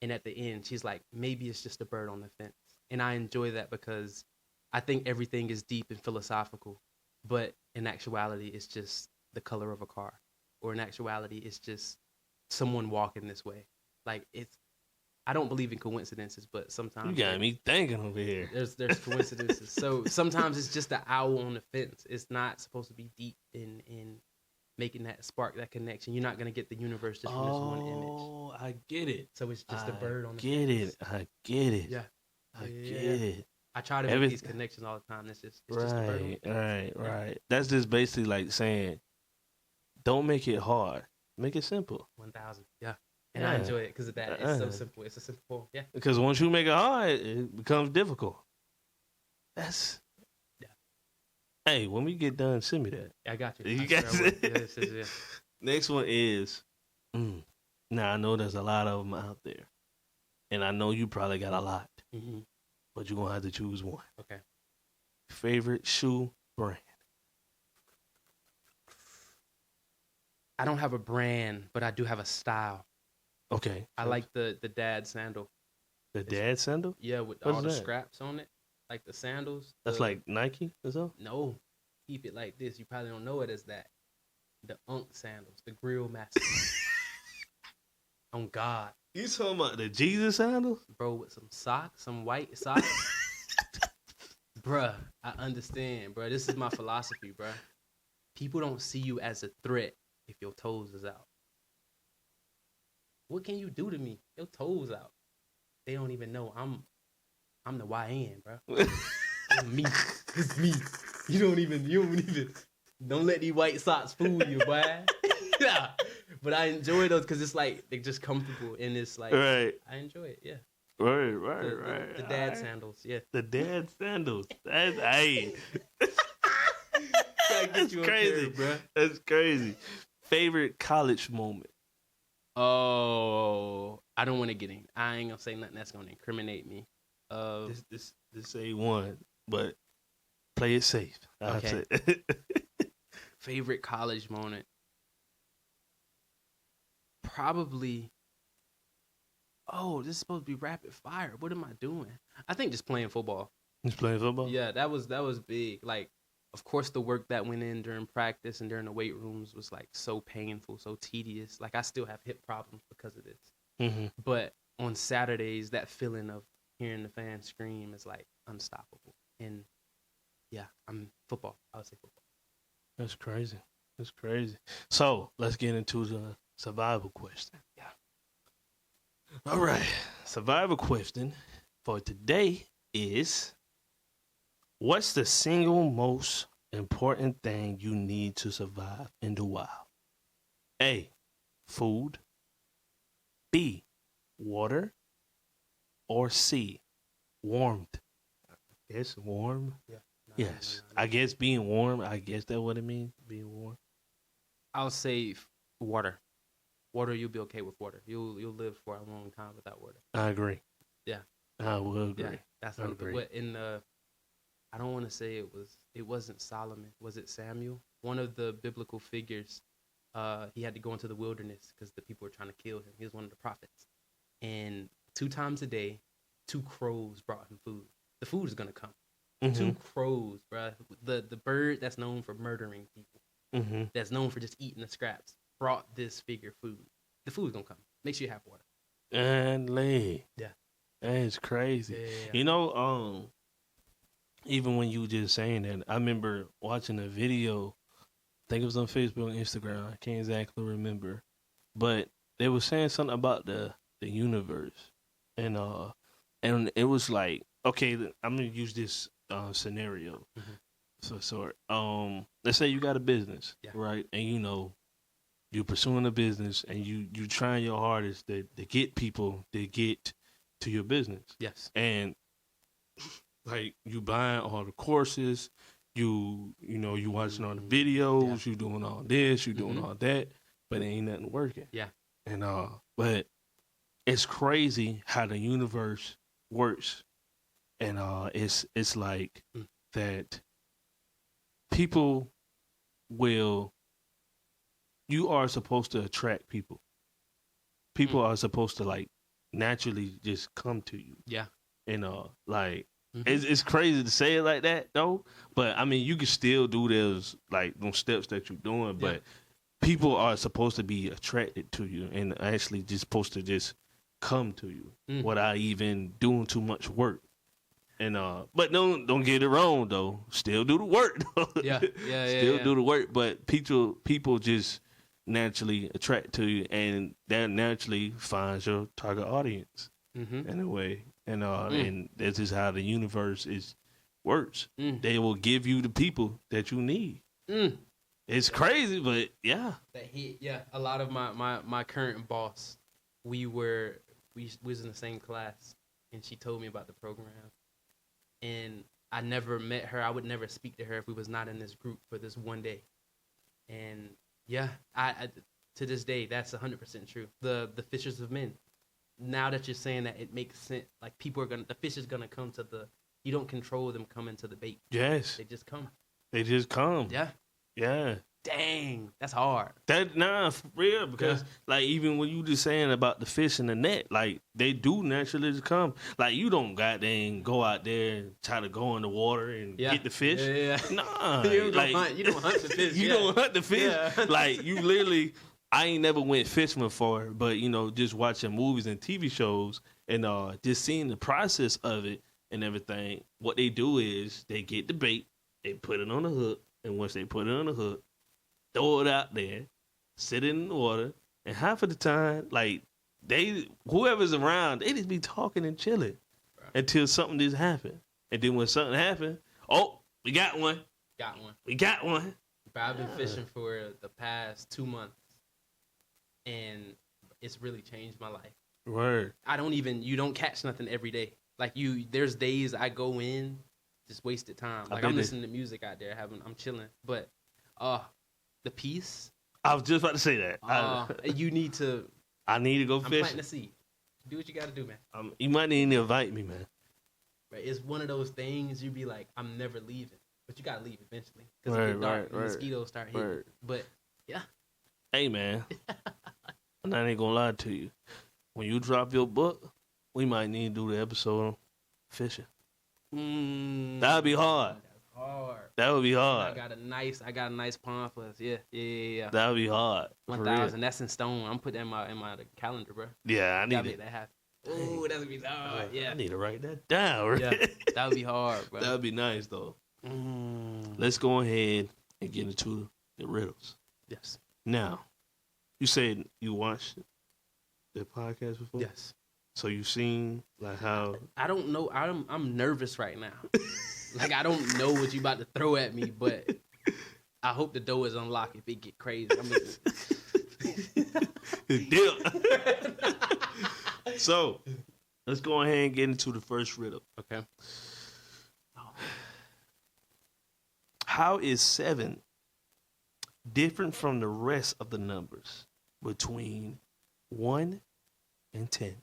And at the end, she's like, maybe it's just a bird on the fence. And I enjoy that because I think everything is deep and philosophical, but in actuality, it's just the color of a car, or in actuality, it's just someone walking this way. Like I don't believe in coincidences, but sometimes you got me thinking over here. There's coincidences. So sometimes it's just the owl on the fence. It's not supposed to be deep in making that spark, that connection. You're not gonna get the universe just from this one image. Oh, I get it. So it's just a bird on the fence. I get it. Yeah. I get it. I try to make these connections all the time. It's just a bird on the fence. Right. That's just basically like saying, don't make it hard. Make it simple. 1,000. Yeah. And I enjoy it because of that. It's so simple. It's a simple poem. Yeah. Because once you make it hard, it becomes difficult. Yeah. Hey, when we get done, send me that. I got you. You got it. Yeah. Next one is, now I know there's a lot of them out there. And I know you probably got a lot. Mm-hmm. But you're going to have to choose one. Okay. Favorite shoe brand? I don't have a brand, but I do have a style. Okay. I like the dad sandal. The dad sandal? Yeah, with all the scraps on it. Like the sandals. That's like Nike or something? No. Keep it like this. You probably don't know it as that. The Unk sandals. The Grill Master. On God. You talking about the Jesus sandals? Bro, with some socks, some white socks. Bruh, I understand, bruh. This is my philosophy, bruh. People don't see you as a threat if your toes is out. What can you do to me? Your toes out. They don't even know I'm the YN, bro. I'm me. It's me. You don't even don't let these white socks fool you, boy. Yeah. But I enjoy those because it's like they're just comfortable and it's like right. I enjoy it, yeah. Right. The dad sandals, yeah. The dad sandals. That's hey. That's crazy, bro. That's crazy. Favorite college moment? Oh, I don't want to get in. I ain't gonna say nothing that's gonna incriminate me. This say one, but play it safe. Okay. Favorite college moment? Probably. Oh, this is supposed to be rapid fire. What am I doing? I think just playing football. Just playing football? Yeah, that was big. Like, of course, the work that went in during practice and during the weight rooms was like so painful, so tedious. Like, I still have hip problems because of this. Mm-hmm. But on Saturdays, that feeling of hearing the fans scream is like unstoppable. And yeah, I'm football. I would say football. That's crazy. It's crazy. So let's get into the survival question. Yeah. All right. Survival question for today is, what's the single most important thing you need to survive in the wild? A, food. B, water. Or C, warmth. Yes, warm. Yeah. Yes. I guess being warm, I guess that's what it means, being warm. I'll say water. Water, you'll be okay with water. You'll live for a long time without water. I agree. Yeah. I will agree. Yeah, that's what in the. I don't want to say it wasn't Solomon. Was it Samuel? One of the biblical figures. He had to go into the wilderness because the people were trying to kill him. He was one of the prophets, and 2 times a day, 2 crows brought him food. The food is gonna come. Mm-hmm. 2 crows, bro. The bird that's known for murdering people, mm-hmm. that's known for just eating the scraps, brought this figure food. The food's gonna come. Make sure you have water. And yeah, that's crazy. Yeah. You know, even when you were just saying that, I remember watching a video. I think it was on Facebook and Instagram. I can't exactly remember, but they were saying something about the universe, and it was like, okay, I'm gonna use this scenario. Mm-hmm. So let's say you got a business, right? And you're pursuing a business, and you trying your hardest to get people to get to your business. Yes. And like you buying all the courses, you watching all the videos, you doing all this, you doing all that, but ain't nothing working. Yeah. And but it's crazy how the universe works. And it's like that people you are supposed to attract people. People are supposed to like naturally just come to you. Yeah. And it's crazy to say it like that though, but I mean you can still do those steps that you're doing, but people are supposed to be attracted to you and actually just supposed to just come to you without even doing too much work. And but don't get it wrong though. Still do the work though. Still do the work, but people just naturally attract to you, and that naturally finds your target audience in a way. And and this is how the universe works. They will give you the people that you need. It's crazy, but yeah. A lot of my current boss, we was in the same class, and she told me about the program. And I never met her. I would never speak to her if we was not in this group for this one day. And I to this day, that's 100% true. The fishers of men. Now that you're saying that, it makes sense. Like the fish is gonna come to you don't control them coming to the bait. Yes. They just come. Yeah. Yeah. Dang, that's hard. For real, because like even when you just saying about the fish in the net, like they do naturally just come. Like you don't goddamn go out there and try to go in the water and get the fish. Yeah. Nah, you don't hunt the fish. You don't hunt the fish. Yeah. Like you literally, I ain't never went fishing before, but just watching movies and TV shows and just seeing the process of it and everything. What they do is they get the bait, they put it on the hook, and once they put it on the hook, throw it out there, sit it in the water, and half of the time, like whoever's around, they just be talking and chilling until something just happen. And then when something happen, we got one. We got one. But I've been fishing for the past 2 months, and it's really changed my life. Word. You don't catch nothing every day. Like there's days I go in, just wasted time. Like I'm listening to music out there, I'm chilling, but the peace. I was just about to say that. You need to. I need to go fishing. I'm planting a seed. Do what you got to do, man. You might need to invite me, man. Right, it's one of those things you be like, I'm never leaving, but you gotta leave eventually because it get dark and mosquitoes start hitting. But yeah. Hey, man. And I ain't gonna lie to you. When you drop your book, we might need to do the episode on fishing. That'd be hard. Hard. That would be hard. I got a nice pond for us. Yeah. That would be hard. 1,000. That's in stone. I'm putting that in my calendar, bro. Yeah, I need to make that happen. Ooh, that's gonna be hard. Yeah. I need to write that down. Right? Yeah, that would be hard, bro. That would be nice though. Let's go ahead and get into the riddles. Yes. Now, you said you watched the podcast before? Yes. So you seen like how I don't know. I'm nervous right now. Like I don't know what you about to throw at me, but I hope the door is unlocked if it get crazy. deal. So let's go ahead and get into the first riddle. Okay. How is 7 different from the rest of the numbers between 1 and 10?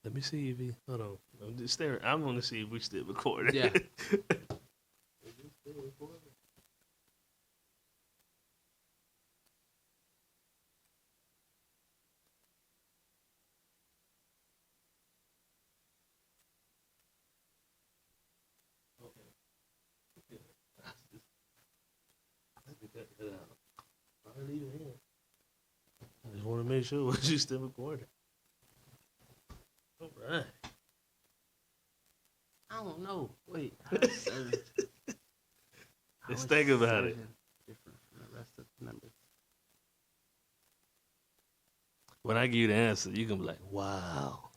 Let me see if he. Hold on. I'm just staring. I want to see if we still recording. Yeah. I just want to make sure she's still recording. All right. I don't know. Wait. Let's think about it. Different from the rest of the numbers. When I give you the answer, you can be like, wow.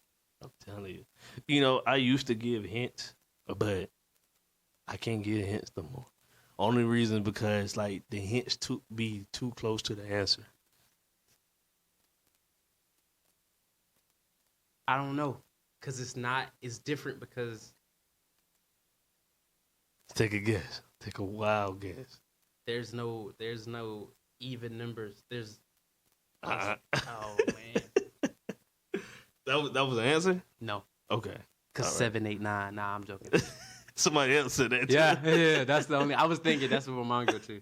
I'm telling you. You know, I used to give hints, but I can't give hints no more. Only reason because like the hints be too close to the answer. I don't know. Because it's different because Take a guess. Take a wild guess. there's no even numbers. There's Uh-uh. oh man. That was the answer? No. Okay. Because All right. 7, 8, 9. Nah, I'm joking. Somebody else said that too. Yeah, that's the only. I was thinking that's what mine go to.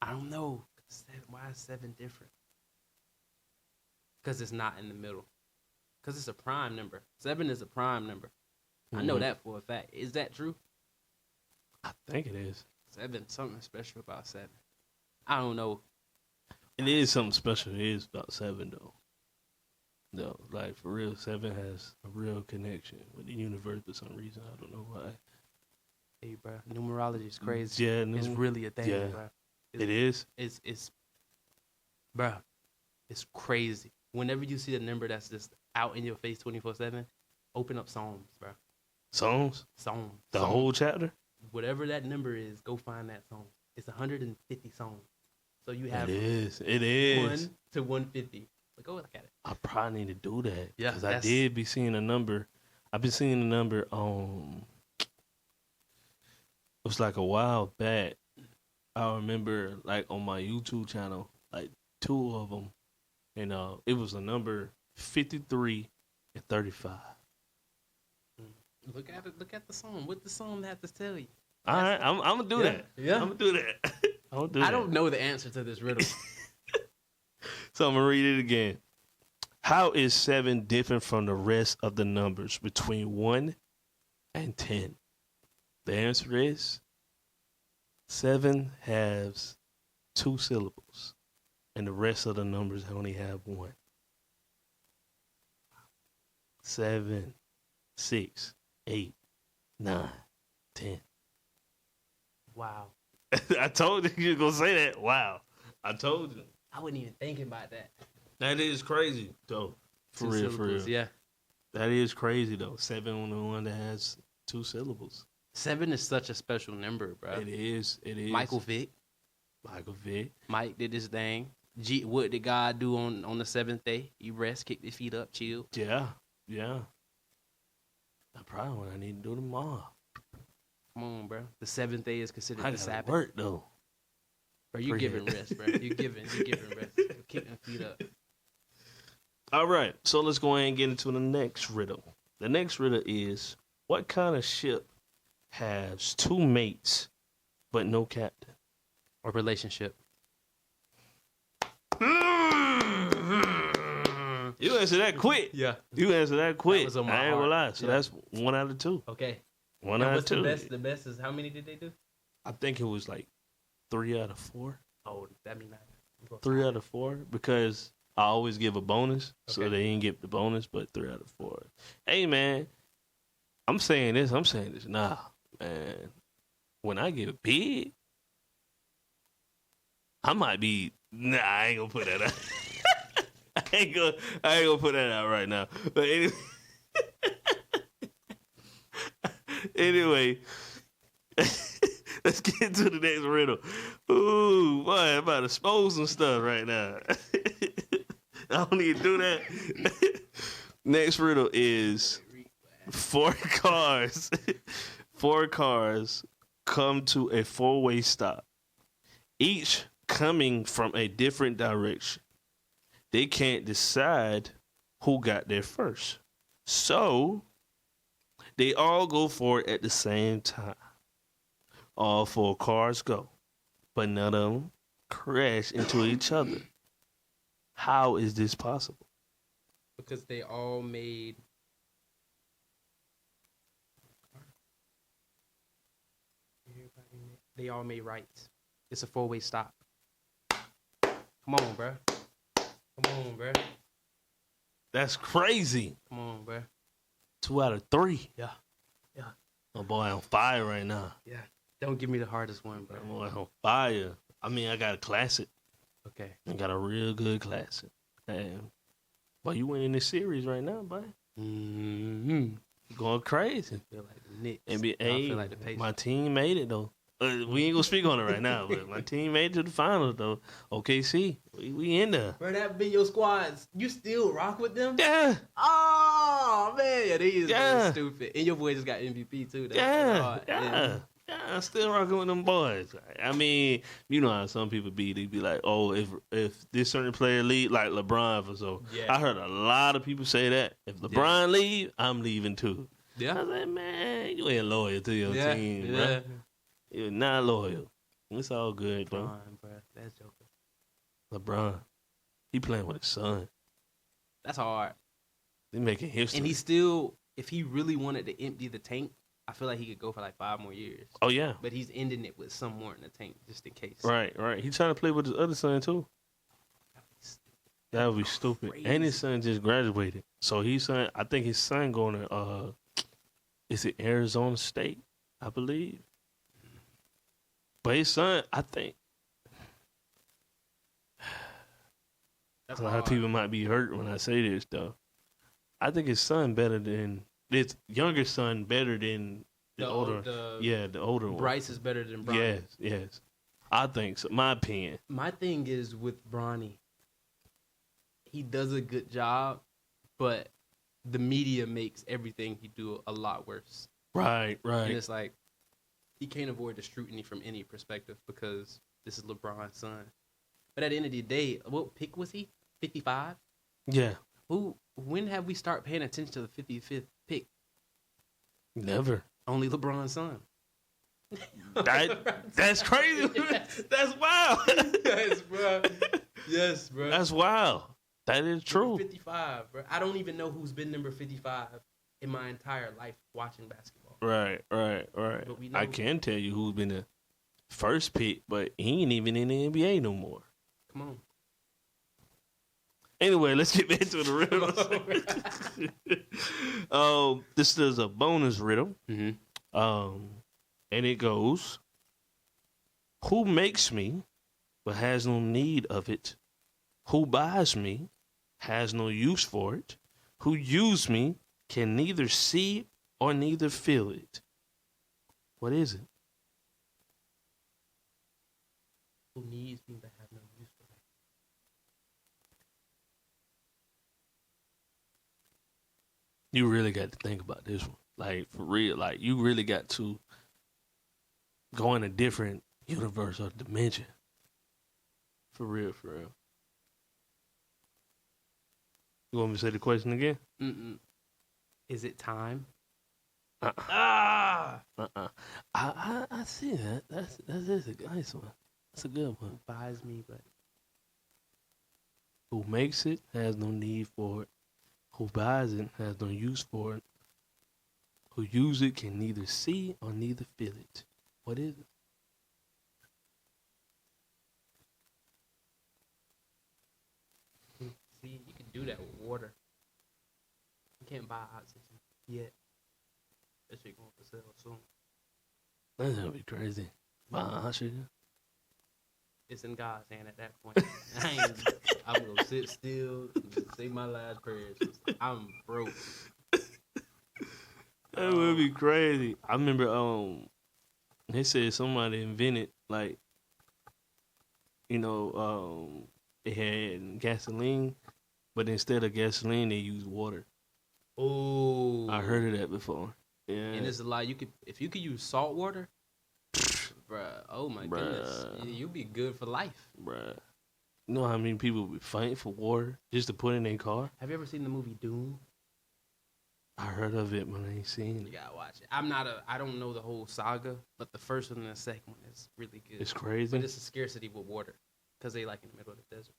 I don't know. Why is 7 different? Because it's not in the middle. Because it's a prime number. 7 is a prime number. I know that for a fact. Is that true? I think it is. 7, something special about 7. I don't know. It is something special. It is about 7 though. No, like for real, 7 has a real connection with the universe for some reason. I don't know why. Hey, bro, numerology is crazy. Yeah, it's really a thing, yeah. bro. It is. It's, bro, it's crazy. Whenever you see a number that's just out in your face 24/7, open up Psalms, bro. Songs? Psalms. The whole chapter? Whatever that number is, go find that song. It's 150 songs. So you have It is. 1 to 150. But go look at it. I probably need to do that. Yeah, Because I did be seeing a number. I've been seeing a number on. It was like a while back. I remember like on my YouTube channel, like 2 of them. And it was a number 53 and 35. Look at it. Look at the song. What the song have to tell you? All right, I'm gonna do that. Yeah. I'm gonna do that. I don't know the answer to this riddle. So I'm gonna read it again. How is 7 different from the rest of the numbers between 1 and 10? The answer is 7 has 2 syllables, and the rest of the numbers only have 1. 7, 6, 8, 9, 10. Wow. I told you you were gonna say that. Wow. I told you. I wasn't even thinking about that. That is crazy, though. For 2 real, syllables, for real. Yeah. That is crazy, though. 7 on the one that has 2 syllables. 7 is such a special number, bro. It is. It is. Michael Vick. Mike did his thing. What did God do on the 7th day? You rest, kick your feet up, chill. Yeah. That's probably what I need to do tomorrow. Come on, bro. The 7th day is considered I the gotta Sabbath. work, though. Bro, you giving rest, bro. You giving rest. You're kicking feet up. All right. So let's go ahead and get into the next riddle. The next riddle is, what kind of ship has 2 mates but no captain? Or relationship. You answer that quick. Yeah. You answer that quick. That was on my I ain't gonna lie. heart. So Yeah. that's 1 out of 2. Okay. 1 And out of what's 2. the best is how many did they do? I think it was like 3 out of 4. Oh, that'd be nice. 3 out of 4 because I always give a bonus, so Okay. they didn't get the bonus, but 3 out of 4. Hey, man, I'm saying this. Nah, man. When I get big, I might be. Nah, I ain't gonna put that out. I ain't gonna put that out right now. But anyway, anyway, let's get to the next riddle. Ooh, boy, I'm about to expose some stuff right now. I don't need to do that. Next riddle is 4 cars. 4 cars come to a 4-way stop, each coming from a different direction. They can't decide who got there first. So they all go for it at the same time. All 4 cars go, but none of them crash into each other. How is this possible? Because they all made. They all made rights. It's a 4-way stop. Come on, bro. Come on, bro. That's crazy. Come on, bro. 2 out of 3. Yeah. Yeah. My boy on fire right now. Yeah. Don't give me the hardest one, bro. My boy on fire. I mean, I got a classic. Okay. I got a real good classic. Damn. Boy, you winning this series right now, boy. Mm-hmm. Going crazy. I feel like the Knicks. NBA, I feel like the Pacers. my team made it, though. We ain't gonna speak on it right now, but my team made it to the finals, though. OKC, we in there. Bro, that been your squads. You still rock with them? Yeah, Oh, man. Yeah, these Yeah. are stupid. And your boy just got MVP, too. That's yeah, hard. yeah. I'm still rocking with them boys. I mean, you know how some people be. They be like, "Oh, if this certain player leave, like LeBron for so." Yeah. I heard a lot of people say that. If LeBron leave, I'm leaving too. I Yeah. was like, man, you ain't loyal to your Yeah. team, Yeah. bro. You're not loyal. It's all good, though. LeBron, bro. That's joking. LeBron, he playing with his son. That's hard. He making history. And he still, if he really wanted to empty the tank, I feel like he could go for like 5 more years. Oh yeah, But he's ending it with some more in the tank, just in case. right. He trying to play with his other son too. That would be stupid. Crazy. And his son just graduated, so I think his son going to is it Arizona State, I believe. But his son, I think That's a lot hard. of people might be hurt when I say this though. I think his son better than his younger son better than the older. The older one. Bryce is better than Bronny. Yes. I think so. My opinion. My thing is with Bronny, he does a good job, but the media makes everything he do a lot worse. Right. And it's like, he can't avoid the scrutiny from any perspective because this is LeBron's son. But at the end of the day, what pick was he? 55? Yeah. When have we start paying attention to the 55th pick? Never. Only LeBron's son. That's crazy. Yes. That's wild. Yes, bro. Yes, bro. That's wild. That is true. 55, bro. I don't even know who's been number 55 in my entire life watching basketball. Right. But we know I can tell you who's been the first pick, but he ain't even in the NBA no more. Come on. Anyway, let's get back to the riddle. This is a bonus riddle. Mm-hmm. And it goes, who makes me but has no need of it? Who buys me has no use for it? Who use me can neither see or neither feel it? What is it? Who needs me but have no use for it? You really got to think about this one. Like, for real. Like, you really got to go in a different universe or dimension. For real. You want me to say the question again? Mm-mm. Is it time? I see that. That's a nice one. That's a good one. Who buys me but... Who makes it has no need for it. Who buys it has no use for it. Who use it can neither see or neither feel it. What is it? See, you can do that with water. You can't buy oxygen yet. That shit going for sale soon. That's gonna be crazy. Oxygen. It's in God's hand at that point. I'm gonna sit still and say my last prayers. I'm broke. That would be crazy. I remember they said somebody invented like, it had gasoline, but instead of gasoline they used water. Oh, I heard of that before. Yeah. And it's a lot. If you could use salt water, bruh. Oh my goodness, you'd be good for life, bruh. You know how many people would fight for water just to put in their car? Have you ever seen the movie Doom? I heard of it, but I ain't seen You it. gotta watch it. I don't know the whole saga, but the first one and the second one is really good. It's crazy. But it's a scarcity with water because they like in the middle of the desert.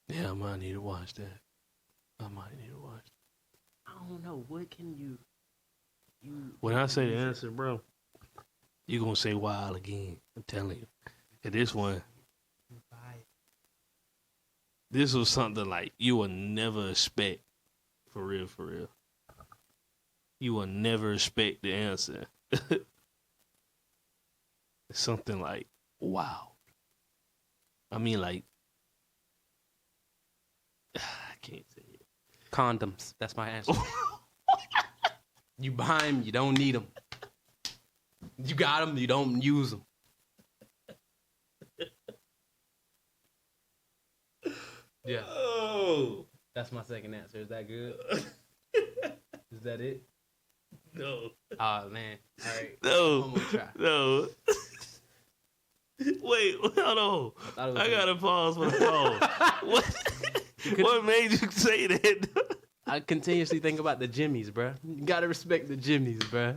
Yeah, I might need to watch that. I don't know. What can you when I say the answer, bro, you gonna say wild again. I'm telling you. And this one, this was something like you will never expect. For real. You will never expect the answer. Something like, wow. I mean, like, I can't say it. Condoms. That's my answer. You buy them, you don't need them. You got them, you don't use them. Yeah. Oh. That's my second answer. Is that good? Is that it? No. Oh, man. All right. No. One more try. No. Wait, hold on. I gotta pause for the phone. What made you say that? I continuously think about the Jimmies, bro. You gotta respect the Jimmies, bro.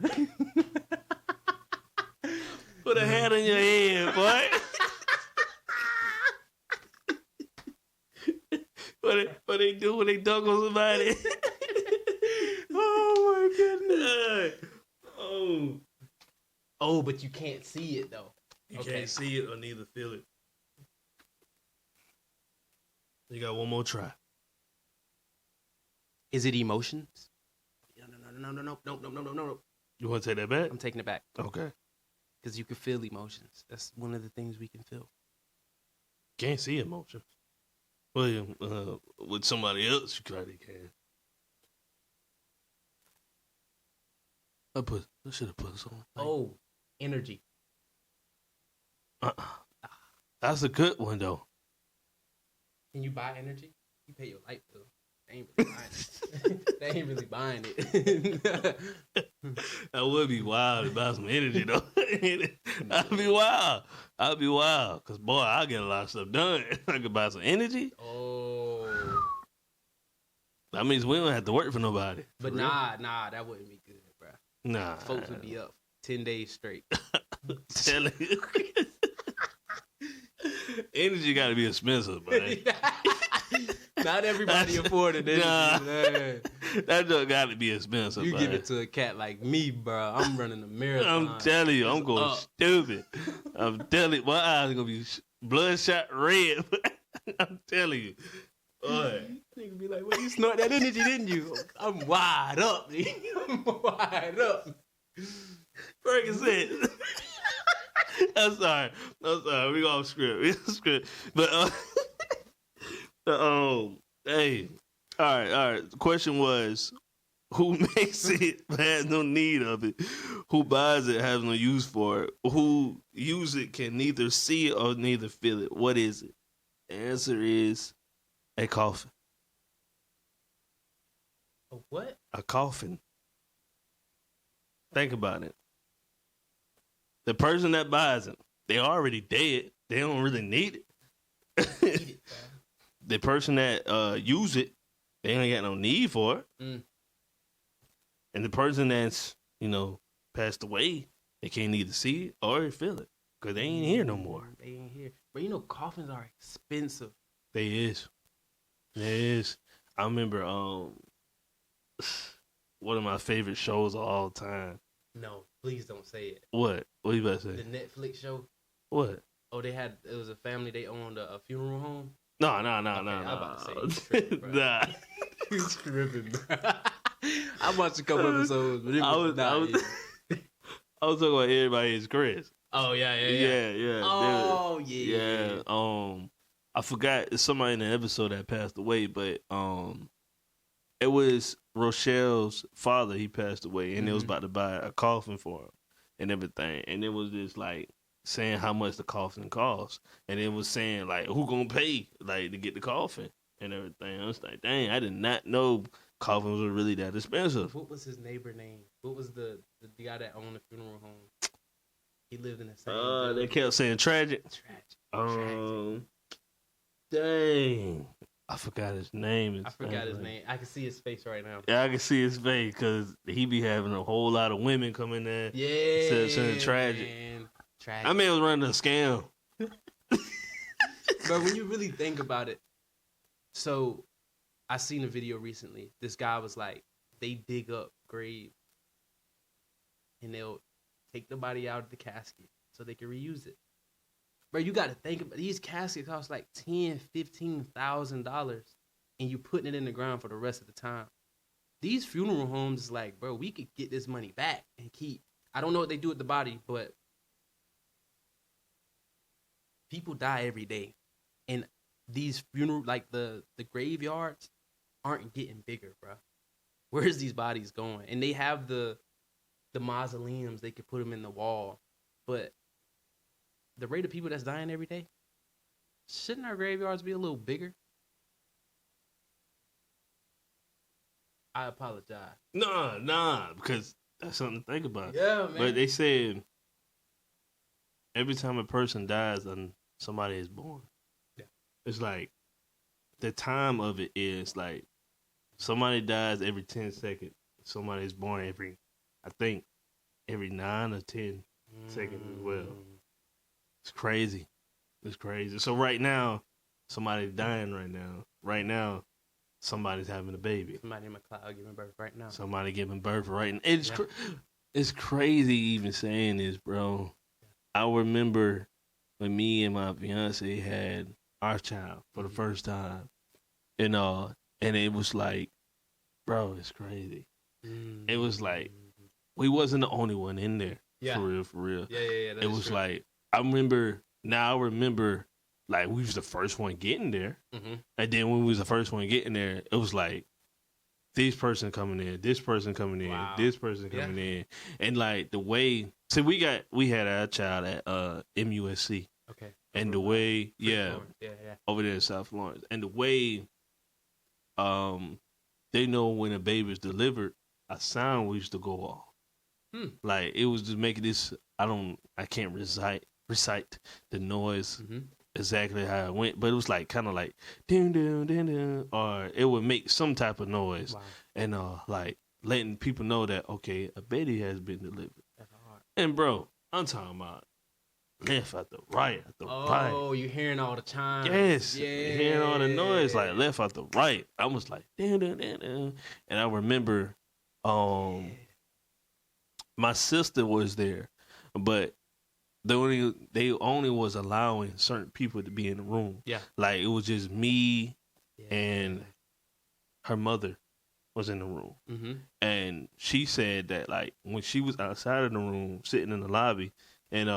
Put a hat on your head, boy. What they do when they dunk on somebody? Oh my goodness. Oh, but you can't see it though. You can't see it or neither feel it. You got one more try. Is it emotions? No. You want to take that back? I'm taking it back. Okay. Because you can feel emotions. That's one of the things we can feel. Can't see emotions. Well, with somebody else, you probably can. I should have put some. Oh, energy. That's a good one, though. Can you buy energy? You pay your light bill. They ain't really buying it. They ain't really buying it. That would be wild to buy some energy, though. I'd be wild. Because, boy, I'll get a lot of stuff done. I could buy some energy. Oh. That means we don't have to work for nobody. But nah, that wouldn't be good, bro. Nah. Folks would be up 10 days straight. Telling you. Energy got to be expensive, man. Not everybody afforded it. Nah, that joke got to be expensive. You man. give it to a cat like me, bro. I'm running a marathon. I'm telling you, I'm going stupid. I'm telling you, my eyes are going to be bloodshot red. I'm telling you. Boy. Nigga be like, well, you snort that energy, didn't you? I'm wide up, nigga. I'm wide up. Ferguson. I'm sorry. We off script. But hey, all right. The question was, who makes it but has no need of it? Who buys it has no use for it? Who use it can neither see it or neither feel it? What is it? The answer is a coffin. A what? A coffin. Think about it. The person that buys it, they're already dead. They don't really need it. The person that use it, they ain't got no need for it. Mm. And the person that's, passed away, they can't either see it or feel it because they ain't here no more. They ain't here. But coffins are expensive. They is. I remember one of my favorite shows of all time. No, please don't say it. What? What you about to say? The Netflix show. What? Oh, it was a family. They owned a funeral home, No. I'm about to say he's tripping, bro. Nah. He's tripping, bro. I watched a couple episodes, but I was talking about everybody is Chris. Oh yeah. Oh yeah. I forgot it's somebody in the episode that passed away, but it was Rochelle's father. He passed away, and it was about to buy a coffin for him and everything, and it was just like saying how much the coffin costs, and it was saying like who gonna pay like to get the coffin and everything. I was like, dang, I did not know coffins were really that expensive. What was his neighbor name? What was the guy that owned the funeral home? He lived in the same. They kept saying tragic. Tragic. Dang, I forgot his name. I forgot his name. I can see his face right now. Yeah, I can see his face because he be having a whole lot of women come in there. Yeah, saying tragic. Man. Tragic. I mean, it was running a scam. But when you really think about it, so I seen a video recently. This guy was like, they dig up graves and they'll take the body out of the casket so they can reuse it. Bro, you got to think about these caskets cost like $10,000-$15,000, and you putting it in the ground for the rest of the time. These funeral homes is like, bro, we could get this money back and keep. I don't know what they do with the body, but people die every day, and these funeral like the graveyards aren't getting bigger, bro. Where's these bodies going? And they have the mausoleums, they could put them in the wall, but the rate of people that's dying every day, shouldn't our graveyards be a little bigger? I apologize. Nah, because that's something to think about. Yeah, man. But they said every time a person dies, and somebody is born. Yeah. It's like the time of it is like somebody dies every 10 seconds. Somebody is born every 9 or 10 seconds as well. It's crazy. So right now, somebody's dying right now. Right now, somebody's having a baby. Somebody in McLeod giving birth right now. Somebody giving birth right now. It's crazy even saying this, bro. I remember when me and my fiance had our child for the first time. And it was like, bro, it's crazy. It was like, we wasn't the only one in there. Yeah. For real. Yeah. It was true. Like, I remember, like, we was the first one getting there. Mm-hmm. And then when we was the first one getting there, it was like, this person coming in, this person coming in, this person coming in. And, like, the way, see, we had our child at MUSC. Okay. And the way, yeah, over there in South Florence. And the way they know when a baby is delivered, a sound used to go off. Like, it was just making this, I can't recite the noise exactly how it went, but it was like kind of like ding ding ding ding, or it would make some type of noise. Wow. And like letting people know that okay, a baby has been delivered. That's hard. And bro, I'm talking about left out the right, out the right. Oh, you're hearing all the time. Yes, you're hearing all the noise like left out the right. I was like ding ding ding ding, and I remember my sister was there, but they only was allowing certain people to be in the room. Yeah. Like, it was just me and her mother was in the room. Mm-hmm. And she said that, like, when she was outside of the room, sitting in the lobby, and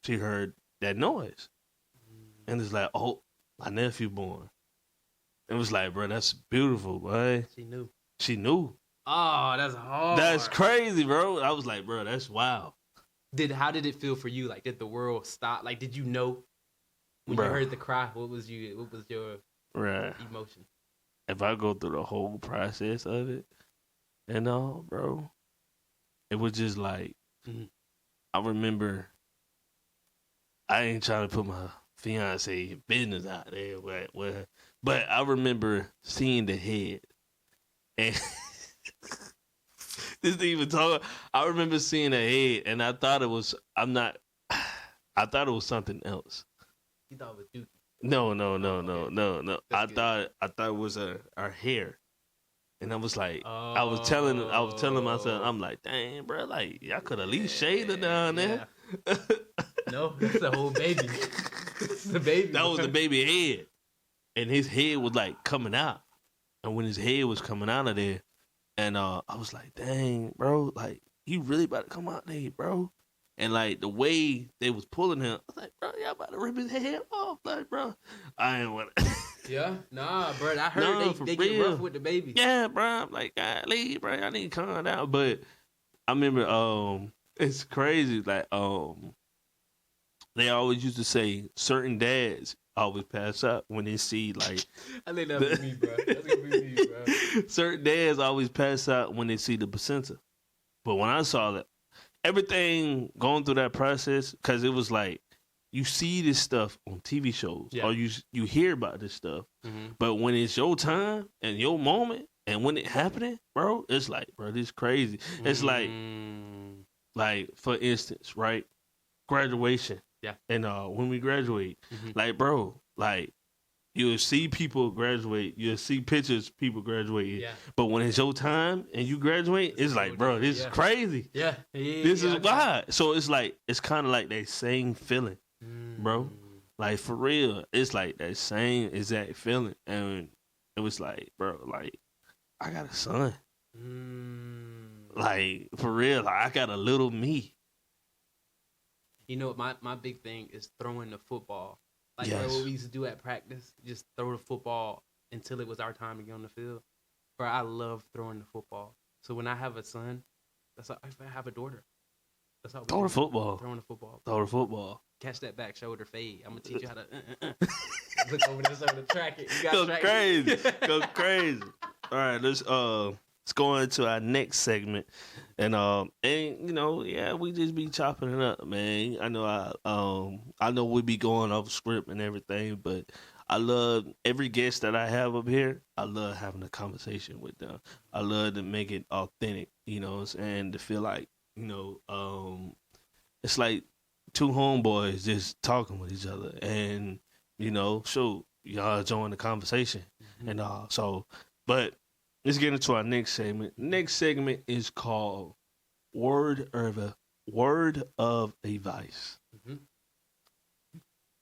she heard that noise. And it's like, oh, my nephew born. It was like, bro, that's beautiful, boy. She knew. Oh, that's hard. That's crazy, bro. I was like, bro, that's wild. How did it feel for you? Like, did the world stop? Like, did you know when you heard the cry? What was your emotion? If I go through the whole process of it, and all, bro, it was just like I remember. I ain't trying to put my fiance business out there, but I remember seeing the head, and this even talk. I remember seeing a head, and I thought it was. I thought it was something else. You thought it was Dookie? No. I thought it was our hair, and I was like, I was telling myself, I'm like, dang, bro, like y'all could at least shade her down there. No, that's the whole baby. It's the baby. That was the baby head. and his head was like coming out. And when his head was coming out of there, and I was like, dang, bro, like, you really about to come out there, bro. And like the way they was pulling him, I was like, bro, y'all about to rip his head off. Like, bro, I ain't want to. Yeah, nah, bro. I heard they get rough with the baby. Yeah, bro. I'm like, golly, bro, I need to calm down. But I remember, it's crazy. Like, they always used to say certain dads always pass out when they see like. I think that was me, bro. That's gonna be me, bro. Certain dads always pass out when they see the placenta. But when I saw that, everything going through that process, because it was like you see this stuff on TV shows, or you hear about this stuff, but when it's your time and your moment, and when it happening, bro, it's like, bro, this is crazy. It's like for instance, right, graduation, and when we graduate, like, bro, like. You'll see people graduate. You'll see pictures of people graduating. Yeah. But when it's your time and you graduate, it's like, bro, this is crazy. Yeah. This is wild. So it's like, it's kind of like that same feeling, bro. Like, for real. It's like that same exact feeling. And it was like, bro, like, I got a son. Like, for real. Like, I got a little me. You know, my big thing is throwing the football. Like what we used to do at practice, just throw the football until it was our time to get on the field. Bro, I love throwing the football. So when I have a son, that's like, if I have a daughter, that's how throw the football. Throwing the football. Throw the football. Catch that back shoulder fade. I'm gonna teach you how to look over this over the track it. You got go crazy. Go crazy. All right, let's go into our next segment. And you know, we just be chopping it up, man. I know we be going off script and everything, but I love every guest that I have up here. I love having a conversation with them. I love to make it authentic, you know, and to feel like, you know, it's like two homeboys just talking with each other, and you know, y'all enjoying the conversation, and but. Let's get into our next segment. Next segment is called Word of Advice.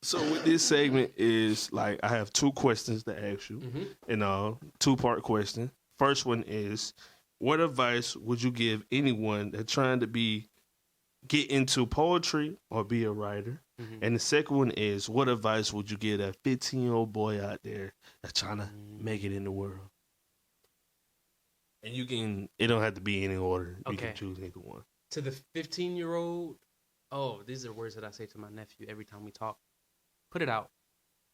So with this segment is like I have two questions to ask you, and two-part question. First one is, what advice would you give anyone that's trying to get into poetry or be a writer? And the second one is, what advice would you give that 15-year-old boy out there that's trying to make it in the world? And it don't have to be any order. You can choose either one. To the 15-year-old, these are words that I say to my nephew every time we talk. Put it out.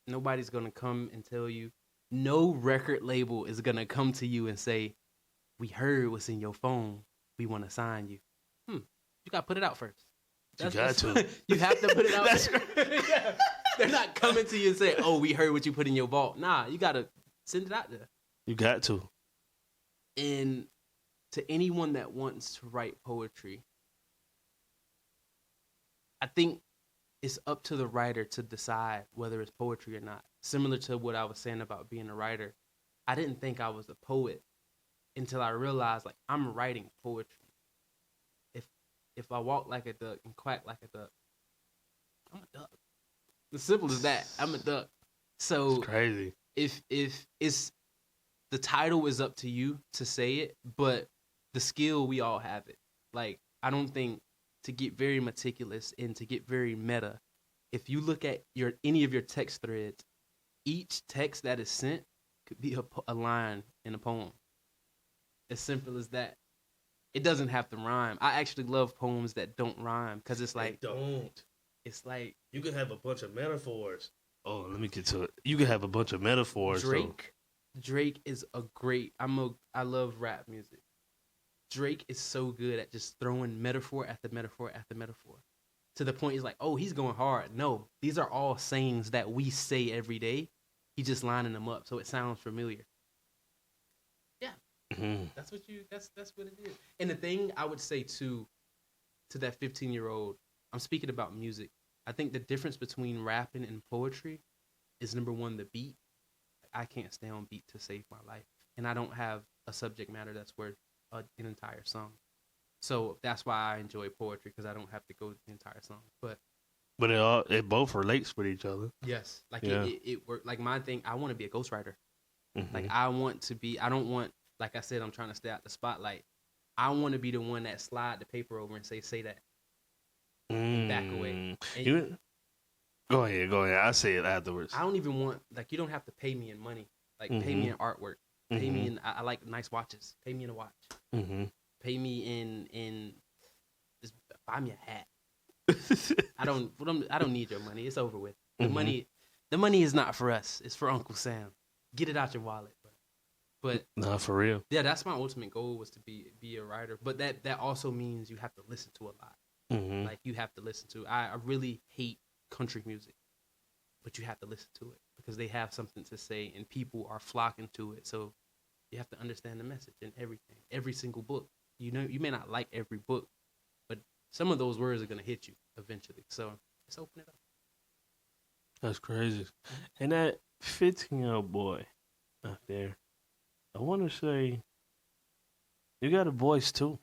Nobody's going to come and tell you. No record label is going to come to you and say, we heard what's in your phone. We want to sign you. You got to put it out first. You got to. You have to put it out. That's right. They're not coming to you and say, oh, we heard what you put in your vault. Nah, you got to send it out there. You got to. And to anyone that wants to write poetry, I think it's up to the writer to decide whether it's poetry or not. Similar to what I was saying about being a writer. I didn't think I was a poet until I realized, like, I'm writing poetry. If I walk like a duck and quack like a duck, I'm a duck. As simple as that. I'm a duck. So it's crazy. If it's the title is up to you to say it, but the skill, we all have it. Like, I don't think, to get very meticulous and to get very meta, if you look at any of your text threads, each text that is sent could be a line in a poem. As simple as that. It doesn't have to rhyme. I actually love poems that don't rhyme, because it's like... They don't. It's like... You can have a bunch of metaphors. Oh, let me get to it. You can have a bunch of metaphors. Drake is a great... I love rap music. Drake is so good at just throwing metaphor after metaphor after metaphor. To the point he's like, oh, he's going hard. No, these are all sayings that we say every day. He's just lining them up so it sounds familiar. Yeah. That's what it is. And the thing I would say to that 15-year-old, I'm speaking about music. I think the difference between rapping and poetry is, number one, the beat. I can't stay on beat to save my life. And I don't have a subject matter that's worth an entire song. So that's why I enjoy poetry, because I don't have to go the entire song. But But it both relates with each other. Yes, like it worked. Like my thing, I want to be a ghostwriter. Mm-hmm. Like I want to be. I don't want. Like I said, I'm trying to stay out the spotlight. I want to be the one that slide the paper over and say that. And back away. And go ahead. I say it afterwards. I don't even want, like, you don't have to pay me in money. Like, pay me in artwork. Pay me in. I like nice watches. Pay me in a watch. Pay me in. Just buy me a hat. I don't need your money. It's over with. The money is not for us. It's for Uncle Sam. Get it out your wallet. But not for real. Yeah, that's my ultimate goal, was to be a writer. But that also means you have to listen to a lot. Like, you have to listen to. I really hate country music, but you have to listen to it because they have something to say and people are flocking to it. So you have to understand the message and everything. Every single book. You know, you may not like every book, but some of those words are gonna hit you eventually. So just open it up. That's crazy. And that 15-year-old boy out there, I want to say, you got a voice too.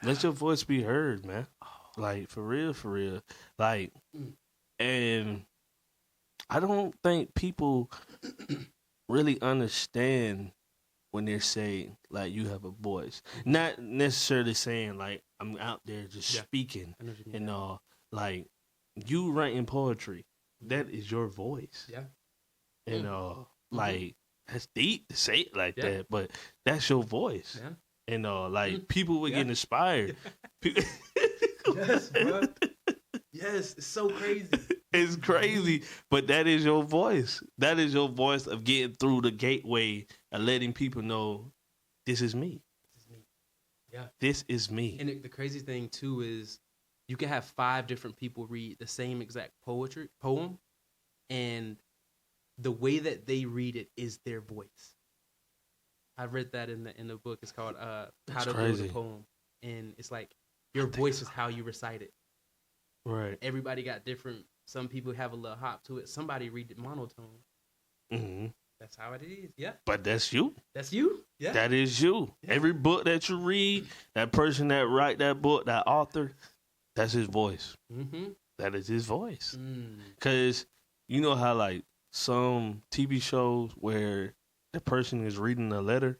Let your voice be heard, man. Like, for real. Like, and I don't think people really understand when they're saying, like, you have a voice. Not necessarily saying, like, I'm out there just speaking and all. Like, you writing poetry, that is your voice. Yeah. And, like, that's deep to say it like that, but that's your voice. Yeah. And like, people would get inspired. Yes, bro. Yes, it's so crazy. It's crazy, but that is your voice. That is your voice of getting through the gateway and letting people know, this is me. This is me. Yeah. This is me. And the crazy thing too is, you can have 5 different people read the same exact poem, and the way that they read it is their voice. I read that in the book. It's called How to Build a Poem. And it's like, your voice is how you recite it. Right. Everybody got different. Some people have a little hop to it. Somebody read it monotone. That's how it is. Yeah. But that's you. That's you. Yeah. That is you. Yeah. Every book that you read, that person that write that book, that author, that's his voice. That is his voice. Because you know how, like, some TV shows where the person is reading a letter,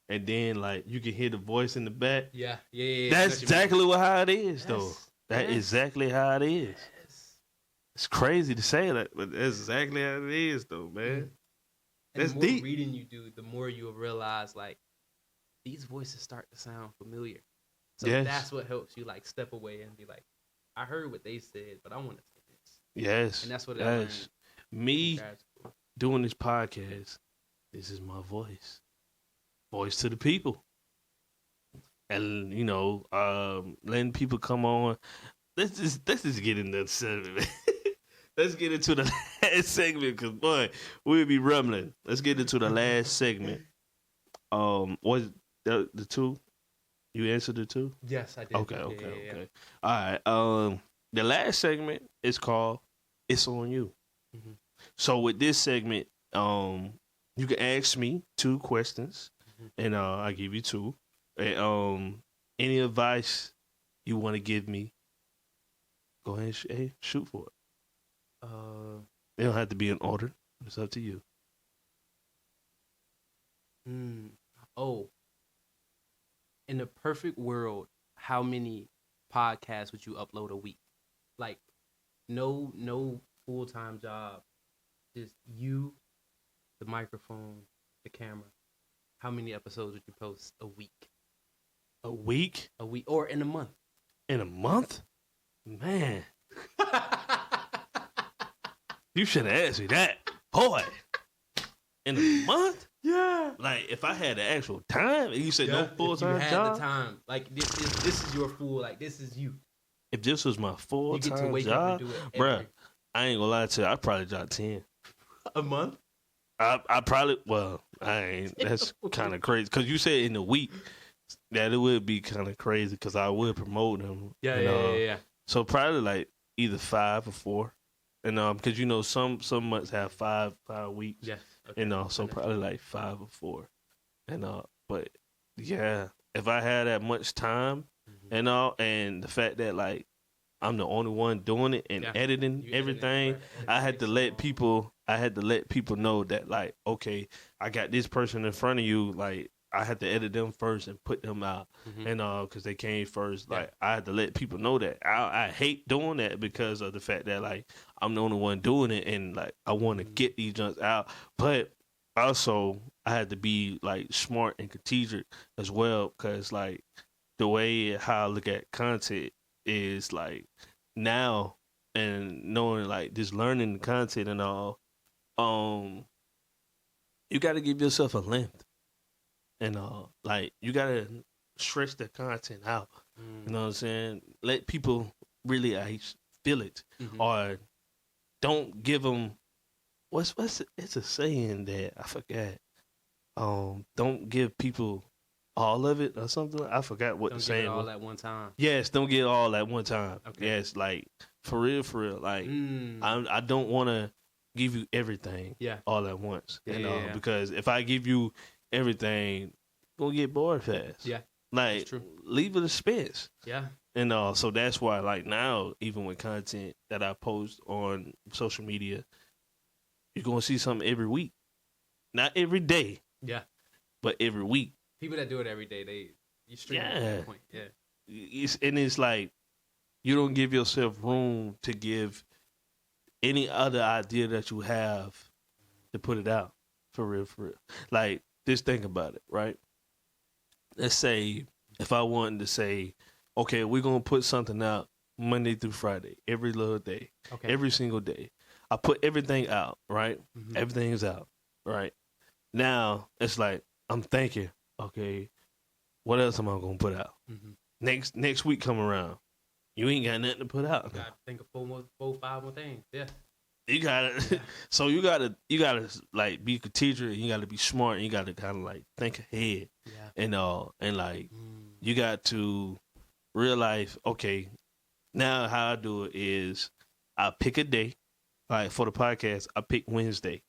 and then, like, you can hear the voice in the back. Yeah. That's exactly how it is, though. That's exactly how it is. Yes. It's crazy to say that, but that's exactly how it is, though, man. And that's the more deep. Reading you do, the more you'll realize, like, these voices start to sound familiar. So that's what helps you, like, step away and be like, I heard what they said, but I want to say this. Yes. And that's what I learned. Me doing this podcast, this is my voice. Voice to the people. And, you know, letting people come on. Let's just get into the segment. Let's get into the last segment, because, boy, we'll be rumbling. Let's get into the last segment. Was the 2? You answered the 2? Yes, I did. Okay. All right. The last segment is called It's On You. So with this segment, you can ask me 2 questions, and I'll give you 2. And, any advice you want to give me, go ahead and shoot for it. They don't have to be in order. It's up to you. Oh. In a perfect world, how many podcasts would you upload a week? Like, no full-time job. Just you, the microphone, the camera. How many episodes would you post a week? A week? A week, or in a month. In a month? Man. You should have asked me that. Boy. In a month? Yeah. Like, if I had the actual time, and you said no full-time job? If you had the time. Like, this is your full, like, this is you. If this was my full-time job, you get to wake up and do it. Bruh, I ain't gonna lie to you, I'd probably drop 10. A month? I probably, well, I ain't. That's kind of crazy. Because you said in a week, that it would be kind of crazy, because I would promote them. Yeah. So probably like either 5 or 4. And because, you know, some months have 5 weeks. Yeah. Okay. You know, so probably like 5 or 4. And but yeah, if I had that much time and the fact that, like, I'm the only one doing it and editing everything. I had to let people know that, like, okay, I got this person in front of you, like, I had to edit them first and put them out, and because they came first. Like, I had to let people know that. I hate doing that because of the fact that, like, I'm the only one doing it, and, like, I want to get these junks out. But also, I had to be, like, smart and strategic as well, because, like, the way how I look at content is, like, now, and knowing, like, just learning the content and all, you got to give yourself a length. And like, you gotta stretch the content out. You know what I'm saying? Let people really feel it, or don't give them. It's a saying that I forgot. Don't give people all of it or something. I forgot what the saying was. Don't get it all at one time. Yes, don't get it all at one time. Okay. Yes, like, for real. Like, I don't want to give you everything. All at once. Because if I give you everything, gonna get bored fast. Like, leave it a space. And so that's why, like, now, even with content that I post on social media, you're gonna see something every week. Not every day. But every week. People that do it every day, you stream at that point. It's like, you don't give yourself room to give any other idea that you have to put it out. For real. Like, just think about it, right? Let's say if I wanted to say, okay, we're going to put something out Monday through Friday, every little day, every single day. I put everything out, right? Everything is out, right? Now, it's like, I'm thinking, okay, what else am I going to put out? Next week come around, you ain't got nothing to put out. You got to think of 5 more things, You gotta, so you gotta like, be strategic, and you gotta be smart, and you gotta kind of, like, think ahead, and like, you got to realize, okay, now how I do it is, I pick a day, like, for the podcast, I pick Wednesday,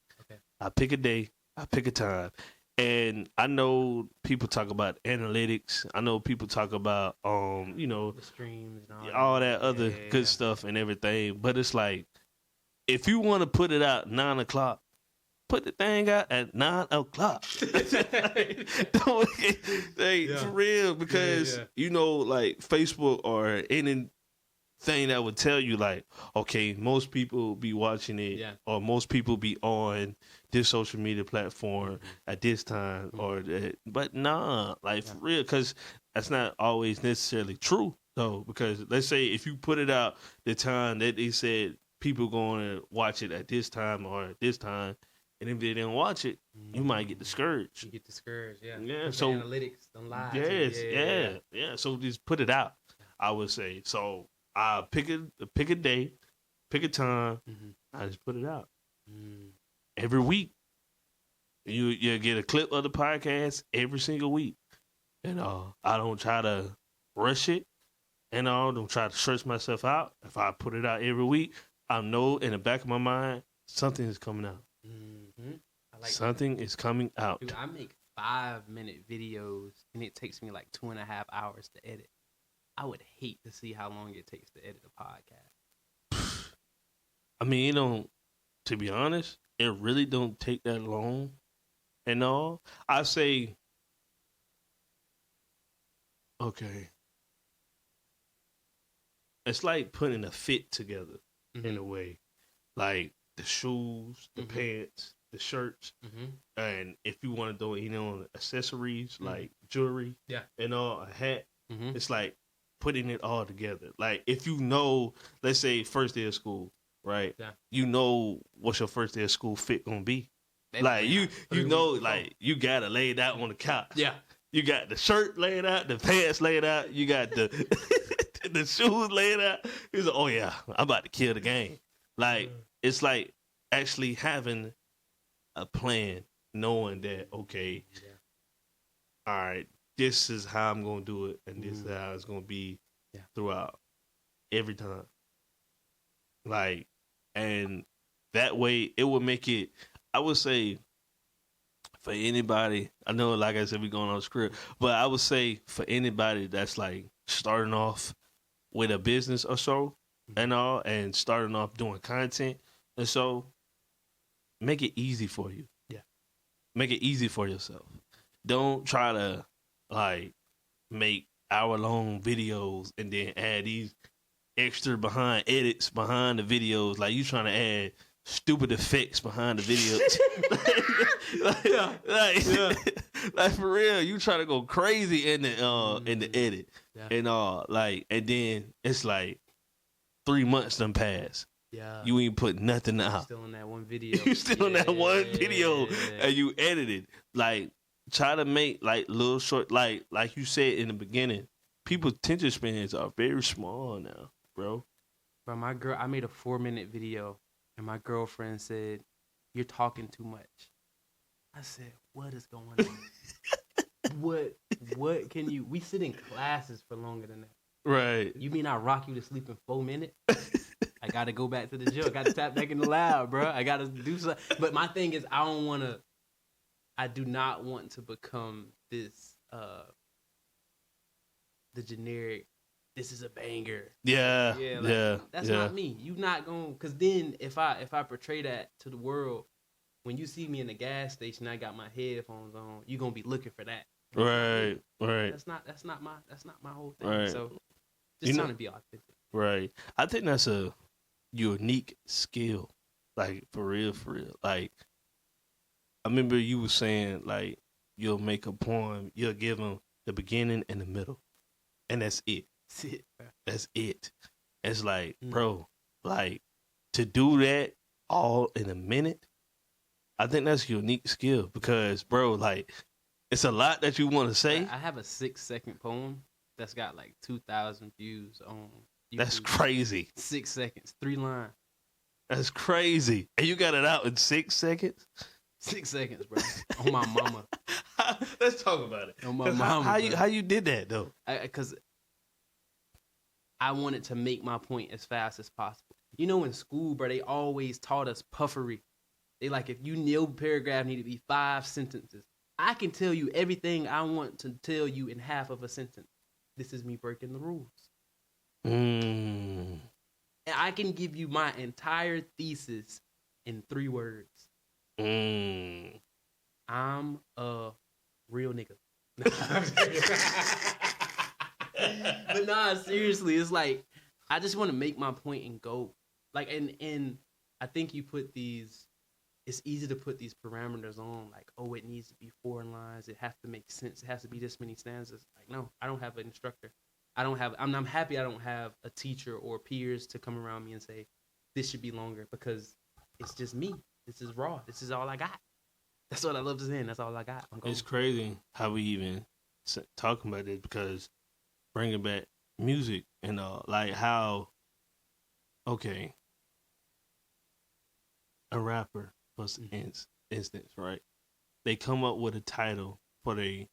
I pick a day, I pick a time, and I know people talk about analytics, I know people talk about the streams and all that other good stuff and everything, but it's like, if you want to put it out 9 o'clock, put the thing out at 9 o'clock. For real, because, like, Facebook or anything that would tell you, like, okay, most people be watching it, or most people be on this social media platform at this time, or that. But nah, like, for real, because that's not always necessarily true, though, because let's say if you put it out the time that they said people going to watch it at this time or at this time, and if they didn't watch it, you might get discouraged. You get discouraged, So analytics don't lie. Yes, So just put it out, I would say. So I pick a day, pick a time. I just put it out every week. You get a clip of the podcast every single week, and I don't try to rush it, and I don't try to stress myself out. If I put it out every week, I know in the back of my mind something is coming out. I like something is coming out. Dude, I make 5-minute videos, and it takes me like 2.5 hours to edit. I would hate to see how long it takes to edit a podcast. I mean, to be honest, it really don't take that long. And all, I say, okay, it's like putting a fit together in a way, like the shoes, the pants, the shirts, and if you want to do accessories like jewelry, and all, a hat, it's like putting it all together. Like, if let's say first day of school, right? You know what's your first day of school fit gonna be. Like, you got it laid out on the couch. You got the shirt laid out, the pants laid out, you got the the shoes laid out. He's like, oh yeah, I'm about to kill the game. Like, it's like actually having a plan, knowing that, okay, all right, this is how I'm gonna do it, and this is how it's gonna be throughout every time. Like, and that way it would make it, I would say, for anybody, I know, like I said, we going on script, but I would say for anybody that's like starting off with a business or so, and all, and starting off doing content. And so make it easy for you. Yeah. Make it easy for yourself. Don't try to like make hour-long videos and then add these extra edits behind the videos. Like you trying to add stupid effects behind the videos. Like for real, you try to go crazy in the edit. Yeah. And then it's like 3 months done passed. Yeah. You ain't put nothing out. Still in that one video. You still in that one video and you edited. Like try to make like little short like you said in the beginning, people's attention spans are very small now, bro. But I made a 4-minute video and my girlfriend said, "You're talking too much." I said, "What is going on?" What can you? We sit in classes for longer than that. Right. You mean I rock you to sleep in 4 minutes? I gotta go back to the gym. I gotta tap back in the lab, bro. I gotta do something. But my thing is, I do not want to become this the generic. This is a banger. Yeah. That's not me. You not gonna, cause then if I portray that to the world, when you see me in the gas station, I got my headphones on. You gonna be looking for that. Right. That's not my whole thing. Right. So just trying to be authentic. Right. I think that's a unique skill. Like for real. Like I remember you were saying like you'll make a poem, you'll give them the beginning and the middle, and that's it. That's it. It's like, bro, like to do that all in a minute, I think that's a unique skill because, bro, like it's a lot that you want to say. I have a 6-second poem that's got like 2,000 views on YouTube. That's crazy. 6 seconds, 3 lines. That's crazy. And you got it out in 6 seconds? 6 seconds, bro. On my mama. Let's talk about it. On my mama. How you did that though? Because I wanted to make my point as fast as possible. You know, in school, bro, they always taught us puffery. They like, if your paragraph need to be 5 sentences. I can tell you everything I want to tell you in half of a sentence. This is me breaking the rules. And I can give you my entire thesis in 3 words. I'm a real nigga. But nah, seriously, it's like I just want to make my point and go. Like, and I think you put these. It's easy to put these parameters on, like, oh, it needs to be 4 lines. It has to make sense. It has to be this many stanzas. Like, no, I don't have an instructor. I'm happy I don't have a teacher or peers to come around me and say, this should be longer, because it's just me. This is raw. This is all I got. That's what I love to say. That's all I got. It's crazy how we even talking about this, because bringing back music and like how, okay, a rapper, for instance, right? They come up with a title for their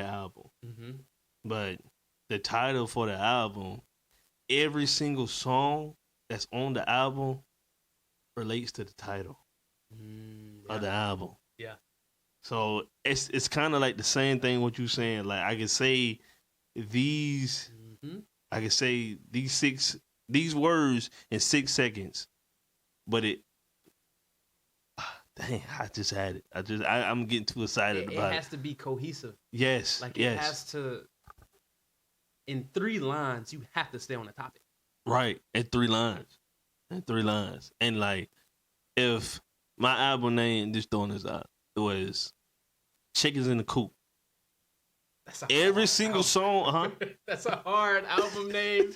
album, but the title for the album, every single song that's on the album relates to the title of the album. Yeah. So it's kind of like the same thing what you saying. Like I can say these, I can say these words in 6 seconds, but dang, I just had it. I'm getting too excited about it. It has to be cohesive. Yes. Like it has to. In 3 lines, you have to stay on the topic. Right. In 3 lines. And like, if my album name, just throwing this out, it was Chickens in the Coop. Every single song, That's a hard album name.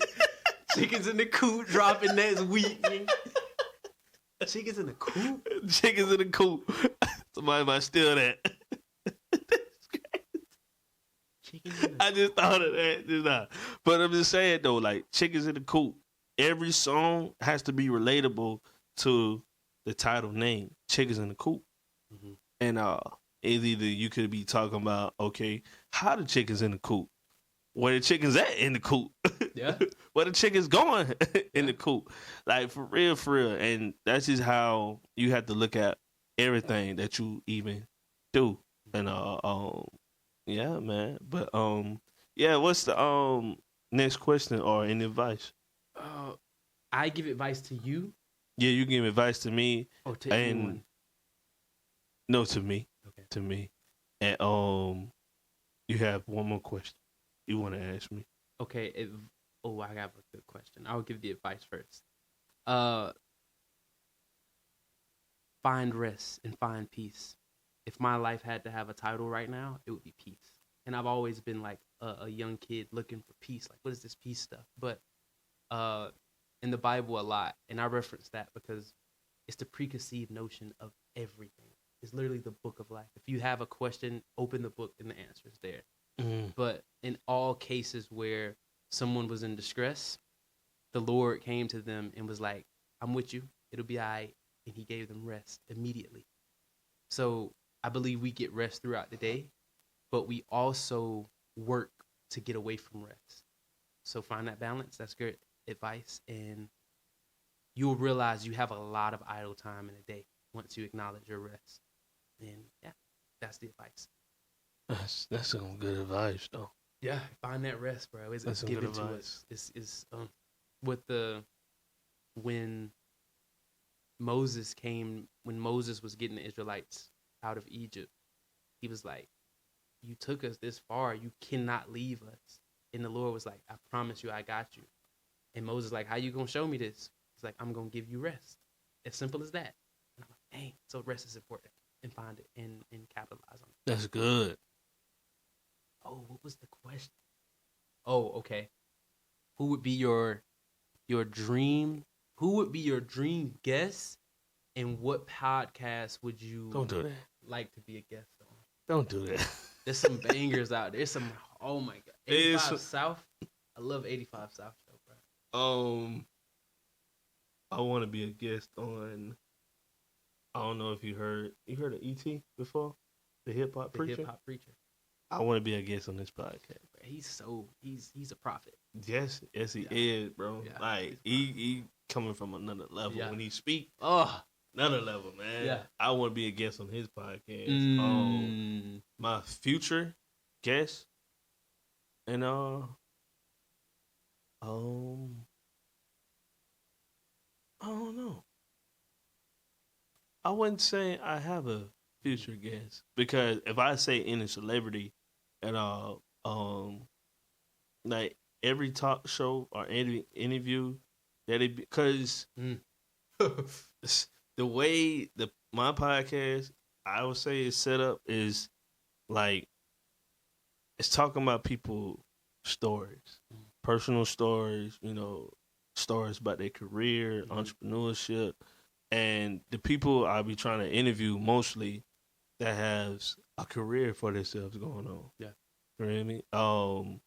Chickens in the Coop dropping next week. Chickens in the Coop? Chickens in the Coop. Somebody might steal that. I just thought of that just now. But I'm just saying though, like Chickens in the Coop, every song has to be relatable to the title name, Chickens in the Coop. And either you could be talking about, okay, how the chickens in the coop? Where the chickens at in the coop? Yeah. Where the chickens going in the coop? Like for real. And that's just how you have to look at everything that you even do. And yeah, man. But yeah, what's the next question or any advice? I give advice to you. Yeah, you give advice to me. Or to anyone. No, to me. Okay. To me. And you have one more question you want to ask me. Okay. I have a good question. I'll give the advice first. Find rest and find peace. If my life had to have a title right now, it would be peace. And I've always been like a young kid looking for peace. Like, what is this peace stuff? But in the Bible a lot, and I reference that because it's the preconceived notion of everything. It's literally the book of life. If you have a question, open the book and the answer is there. Mm. But in all cases where someone was in distress, the Lord came to them and was like, I'm with you. It'll be all right. And he gave them rest immediately. So I believe we get rest throughout the day, but we also work to get away from rest. So find that balance. That's good advice. And you'll realize you have a lot of idle time in a day once you acknowledge your rest. And yeah, that's the advice. That's some good advice, though. Yeah, find that rest, bro. It's given to us. It's with when Moses was getting the Israelites out of Egypt, he was like, you took us this far, you cannot leave us. And the Lord was like, I promise you, I got you. And Moses was like, how you gonna show me this? He's like, I'm gonna give you rest. As simple as that. And I'm like, dang, so rest is important. And find it and capitalize on it. That's good. Oh, what was the question? Oh, okay. Who would be your dream? Who would be your dream guest? And what podcast would you Don't do that. like to be a guest on? Don't do that. There's some bangers out there. Oh my God. 85 South. I love 85 South show, bro. I want to be a guest on. I don't know if you heard of E.T. before, the hip hop preacher. The hip hop preacher. I want to be a guest on this podcast. He's a prophet. Yes, he is, bro. Yeah, like he coming from another level when he speak. Oh, another level, man. Yeah, I want to be a guest on his podcast. My future guest, and I don't know. I wouldn't say I have a future guest because if I say any celebrity at all, like every talk show or any interview that it because the way my podcast I would say is set up is like it's talking about people stories, personal stories, stories about their career, entrepreneurship. And the people I'll be trying to interview mostly that has a career for themselves going on. Yeah. You know what I mean?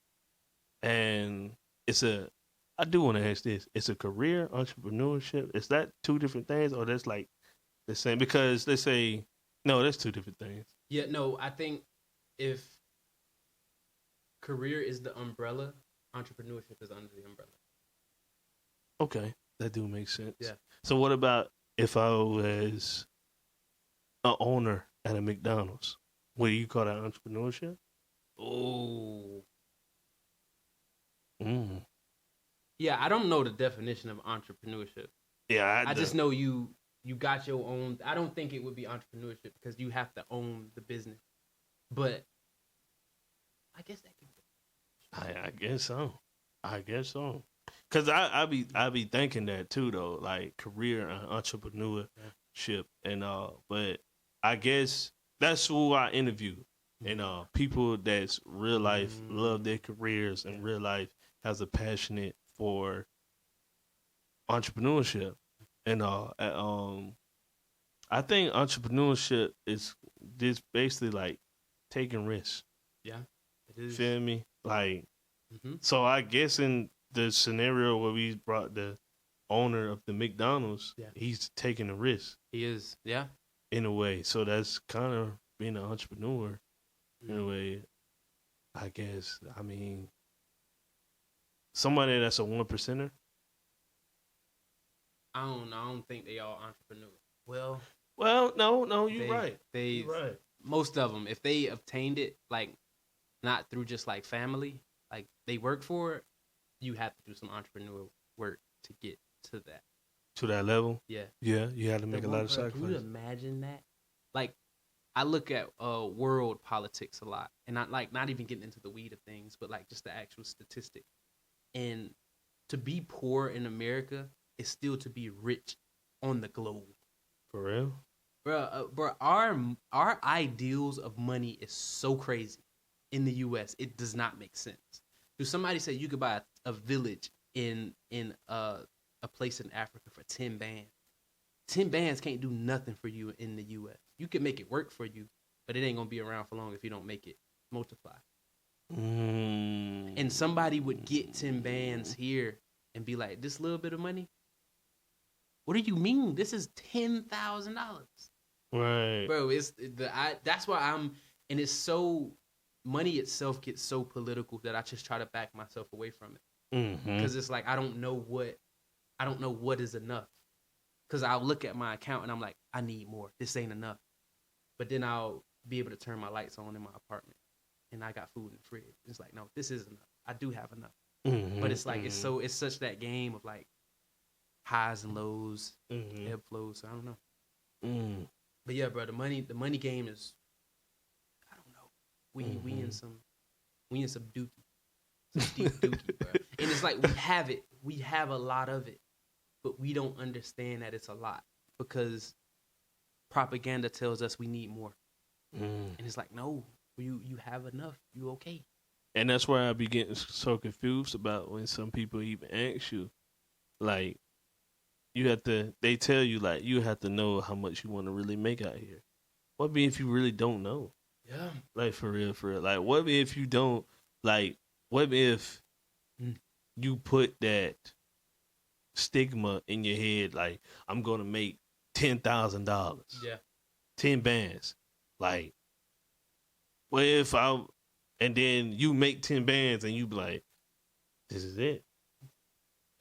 And I do want to ask this. It's a career, entrepreneurship. Is that two different things or that's like the same? Because they say, no, that's two different things. Yeah, no, I think if career is the umbrella, entrepreneurship is under the umbrella. Okay. That do make sense. Yeah. So what about if I was an owner at a McDonald's? What do you call that entrepreneurship? Oh. Mm. Yeah, I don't know the definition of entrepreneurship. Yeah, I just know you got your own. I don't think it would be entrepreneurship because you have to own the business. But I guess that could be. I guess so. Cause I be thinking that too though, like career and entrepreneurship and but I guess that's who I interview. And people that's real life love their careers and real life has a passionate for entrepreneurship. And I think entrepreneurship is just basically like taking risks. Yeah, it is. Feel me? Like so I guess in the scenario where we brought the owner of the McDonald's, he's taking a risk. He is, yeah. In a way. So that's kind of being an entrepreneur in a way, I guess. I mean, somebody that's a 1%er. I don't think they all entrepreneurs. Well, no, you're right. You're right. Most of them, if they obtained it, like, not through just, like, family, like, they work for it, you have to do some entrepreneur work to get to that. To that level? Yeah. Yeah, you had to make a lot of sacrifices. Can you imagine that? Like, I look at world politics a lot, and not even getting into the weed of things, but like just the actual statistic. And to be poor in America is still to be rich on the globe. For real? Bro, our ideals of money is so crazy in the U.S. It does not make sense. Do somebody say you could buy a village in a place in Africa for 10 bands? 10 bands can't do nothing for you in the U.S. You can make it work for you, but it ain't gonna be around for long if you don't make it multiply. And somebody would get 10 bands here and be like, this little bit of money? What do you mean? This is $10,000. Right. Bro, that's why and it's so, money itself gets so political that I just try to back myself away from it. Because it's like, I don't know what is enough. Because I'll look at my account and I'm like, I need more. This ain't enough. But then I'll be able to turn my lights on in my apartment. And I got food in the fridge. It's like, no, this is enough. I do have enough. But it's like, it's such that game of like highs and lows, ebb flows. So I don't know. But yeah, bro, the money game is, I don't know. We in some dookie. Some deep dookie, bro. And it's like, we have a lot of it, but we don't understand that it's a lot because propaganda tells us we need more. And it's like, no, you have enough. You okay. And that's why I be getting so confused about when some people even ask you, like, they tell you, like, you have to know how much you want to really make out here. What if you really don't know? Yeah. Like, for real. Like, what if you don't, like, what if you put that stigma in your head, like, I'm going to make $10,000. Yeah. 10 bands. Like, what if and then you make 10 bands and you be like, this is it.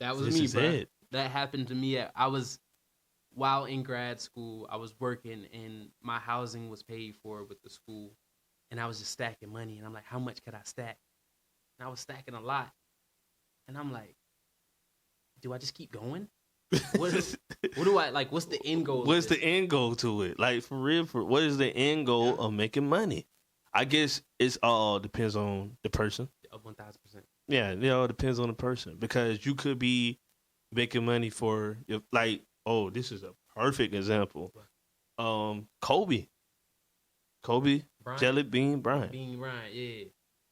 That was me, bro. That happened to me. While in grad school, I was working and my housing was paid for with the school. And I was just stacking money. And I'm like, how much could I stack? And I was stacking a lot. And I'm like, do I just keep going? What do I, like, what's the end goal? What's the end goal to it? Like, for real, what is the end goal of making money? I guess it's all depends on the person. 1,000%. Yeah, it all depends on the person. Because you could be making money for, like, oh, this is a perfect example. Kobe Bryant. Jelly Bean Bryant. Yeah.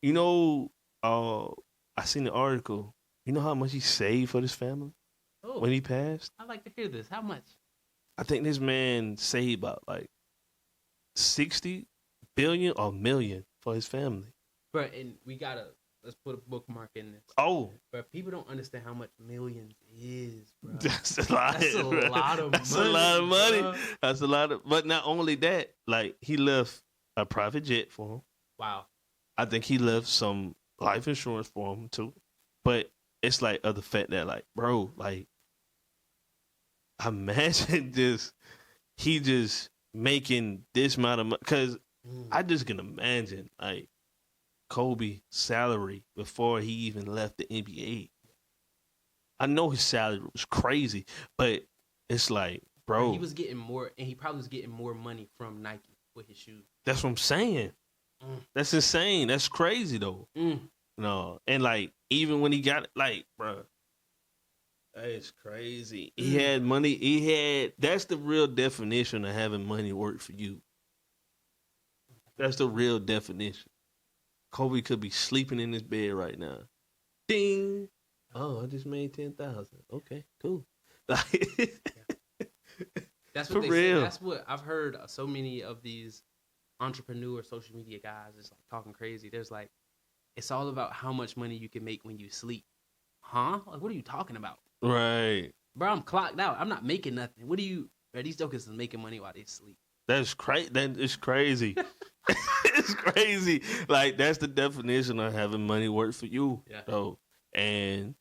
You know, I seen the article. You know how much he saved for his family when he passed? I'd like to hear this. How much? I think this man saved about like 60 billion or million for his family. But and let's put a bookmark in this. Oh. But people don't understand how much millions is, bro. That's a lot. That's a lot of money. That's a lot of money. Bro. That's a lot of, but not only that, like he left a private jet for him. Wow. I think he left some life insurance for him too. But it's like the fact that, like, bro, like, imagine he just making this amount of money. Because I just can imagine, like, Kobe's salary before he even left the NBA. I know his salary was crazy, but it's like, bro. He was getting more, and he probably was getting more money from Nike with his shoes. That's what I'm saying. That's insane. That's crazy, though. No, and like even when he got like, bro, that's crazy. He had money. That's the real definition of having money work for you. That's the real definition. Kobe could be sleeping in his bed right now. Ding. Oh, I just made 10,000. Okay, cool. That's what for they real. say. That's what I've heard. So many of these entrepreneur social media guys is like talking crazy. There's like, it's all about how much money you can make when you sleep. Huh? Like, what are you talking about? Right. Bro, I'm clocked out. I'm not making nothing. Bro, these jokers is making money while they sleep. That's crazy. That is crazy. It's crazy. Like, that's the definition of having money work for you. Yeah. So, and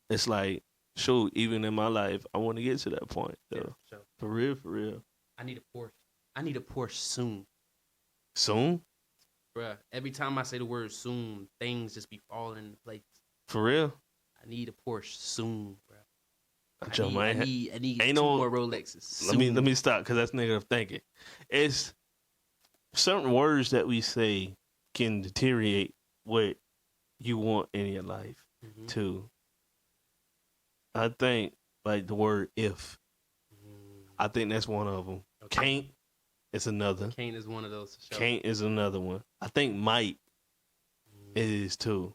it's like, shoot, even in my life, I want to get to that point. So. Yeah, sure. For real. I need a Porsche soon. Soon? Bruh, every time I say the word soon, things just be falling into place. For real? I need a Porsche soon, bruh. I need ain't two no, more Rolexes. Let me stop because that's negative thinking. It's certain words that we say can deteriorate what you want in your life too. I think like the word if. I think that's one of them. Okay. Can't is another. Can't is one of those. For sure. Can't is another one. I think might is too.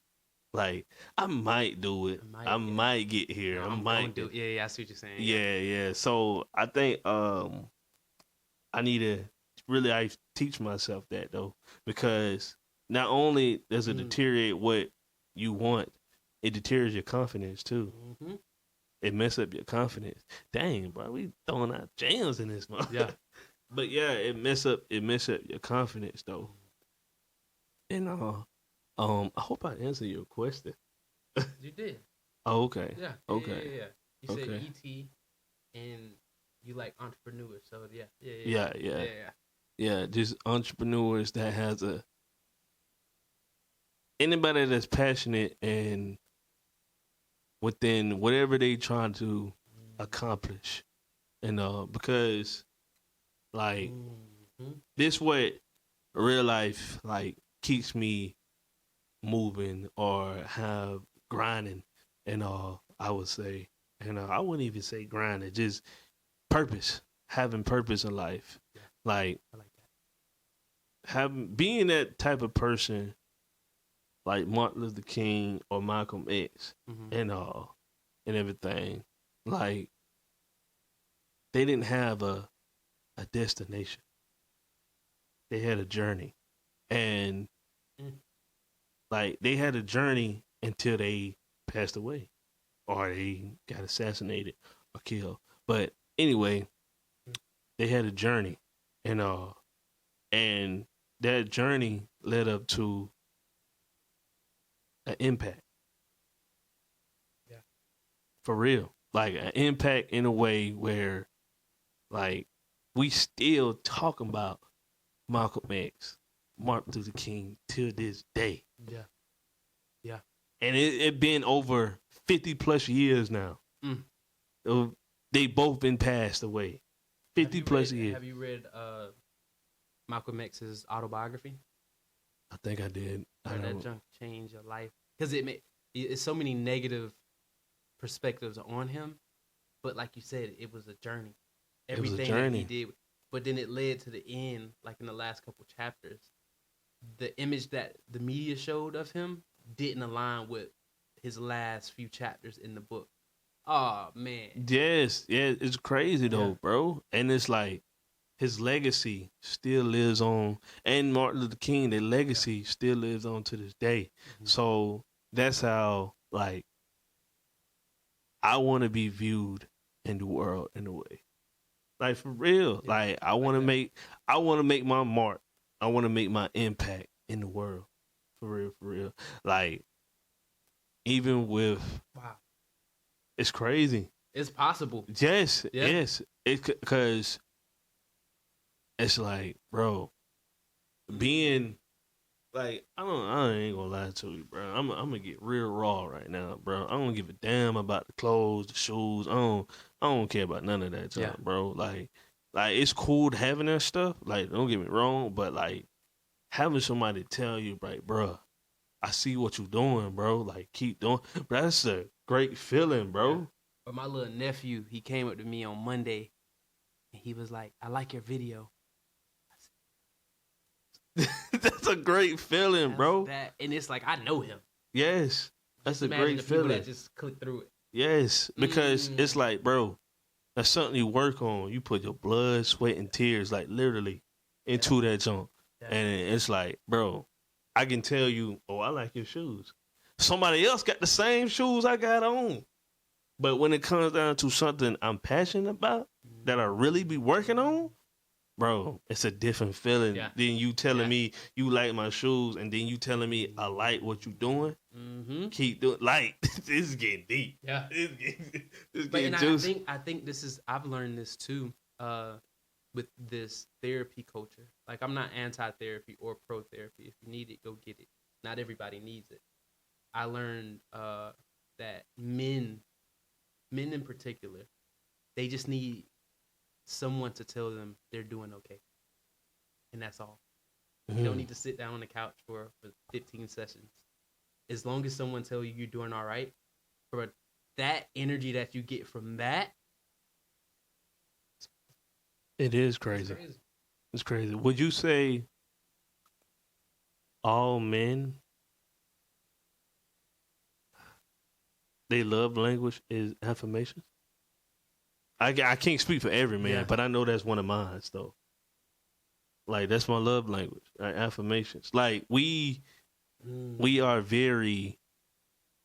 Like I might do it. I might get here. No, I might do it. Yeah, I see what you're saying. Yeah. So I think I need to really teach myself that though, because not only does it deteriorate what you want, it deteriorates your confidence too. Mm-hmm. It mess up your confidence. Dang, bro, we throwing out jams in this month. Yeah. But yeah, it mess up your confidence though. And I hope I answered your question. You did. Oh, okay. Yeah. Okay. Yeah. You said ET and you like entrepreneurs, so yeah. Yeah, just entrepreneurs that has anybody that's passionate and within whatever they trying to accomplish. And because like this what real life like keeps me moving or have grinding and I would say, and I wouldn't even say grinding, just purpose, having purpose in life. Yeah. Like I like that. Being that type of person like Martin Luther King or Malcolm X and everything. Like they didn't have a destination. They had a journey. And like they had a journey until they passed away or they got assassinated or killed. But anyway, they had a journey and that journey led up to an impact. Yeah. For real. Like an impact in a way where like we still talking about Malcolm X, Martin Luther King till this day. Yeah. Yeah. And it been over 50 plus years now. They both been passed away. 50 plus years. Have you read Malcolm X's autobiography? I think I did. That junk changed your life because it's so many negative perspectives on him, but like you said, it was a journey. Everything that he did, but then it led to the end. Like in the last couple chapters, the image that the media showed of him didn't align with his last few chapters in the book. Oh man. Yes, yeah, it's crazy though, bro. And it's like his legacy still lives on, and Martin Luther King, their legacy still lives on to this day. So that's how, like, I want to be viewed in the world in a way, like for real. Yeah. Like I want to make my mark. I want to make my impact in the world, for real. Like even with it's crazy. It's possible. Yes, yes. Because it's like, bro, being like, I ain't gonna lie to you, bro. I'm gonna get real raw right now, bro. I don't give a damn about the clothes, the shoes. I don't care about none of that, bro. Like it's cool having that stuff. Like, don't get me wrong, but like having somebody tell you, like, bro, I see what you're doing, bro. Like, keep doing. But that's a great feeling, bro. Yeah. But my little nephew, he came up to me on Monday, and he was like, "I like your video." That's a great feeling, bro. And it's like I know him. Yes, that's a great feeling. That just click through it. Yes, because it's like, bro, that's something you work on. You put your blood, sweat, and tears, like literally, into that junk, and it's like, bro, I can tell you, oh, I like your shoes. Somebody else got the same shoes I got on, but when it comes down to something I'm passionate about that I really be working on. Bro, it's a different feeling than you telling me you like my shoes and then you telling me I like what you doing. Mm-hmm. Keep doing like this is getting deep. Yeah, this getting juicy. I think this is I've learned this too with this therapy culture. Like I'm not anti-therapy or pro-therapy. If you need it, go get it. Not everybody needs it. I learned that men men in particular, they just need someone to tell them they're doing okay. And that's all. You don't need to sit down on the couch for 15 sessions. As long as someone tells you you're doing all right, for that energy that you get from that, it is crazy. It's crazy. Would you say all men, they love language is affirmations? I can't speak for every man, but I know that's one of mine, though. Like, that's my love language, affirmations. Like, we are very,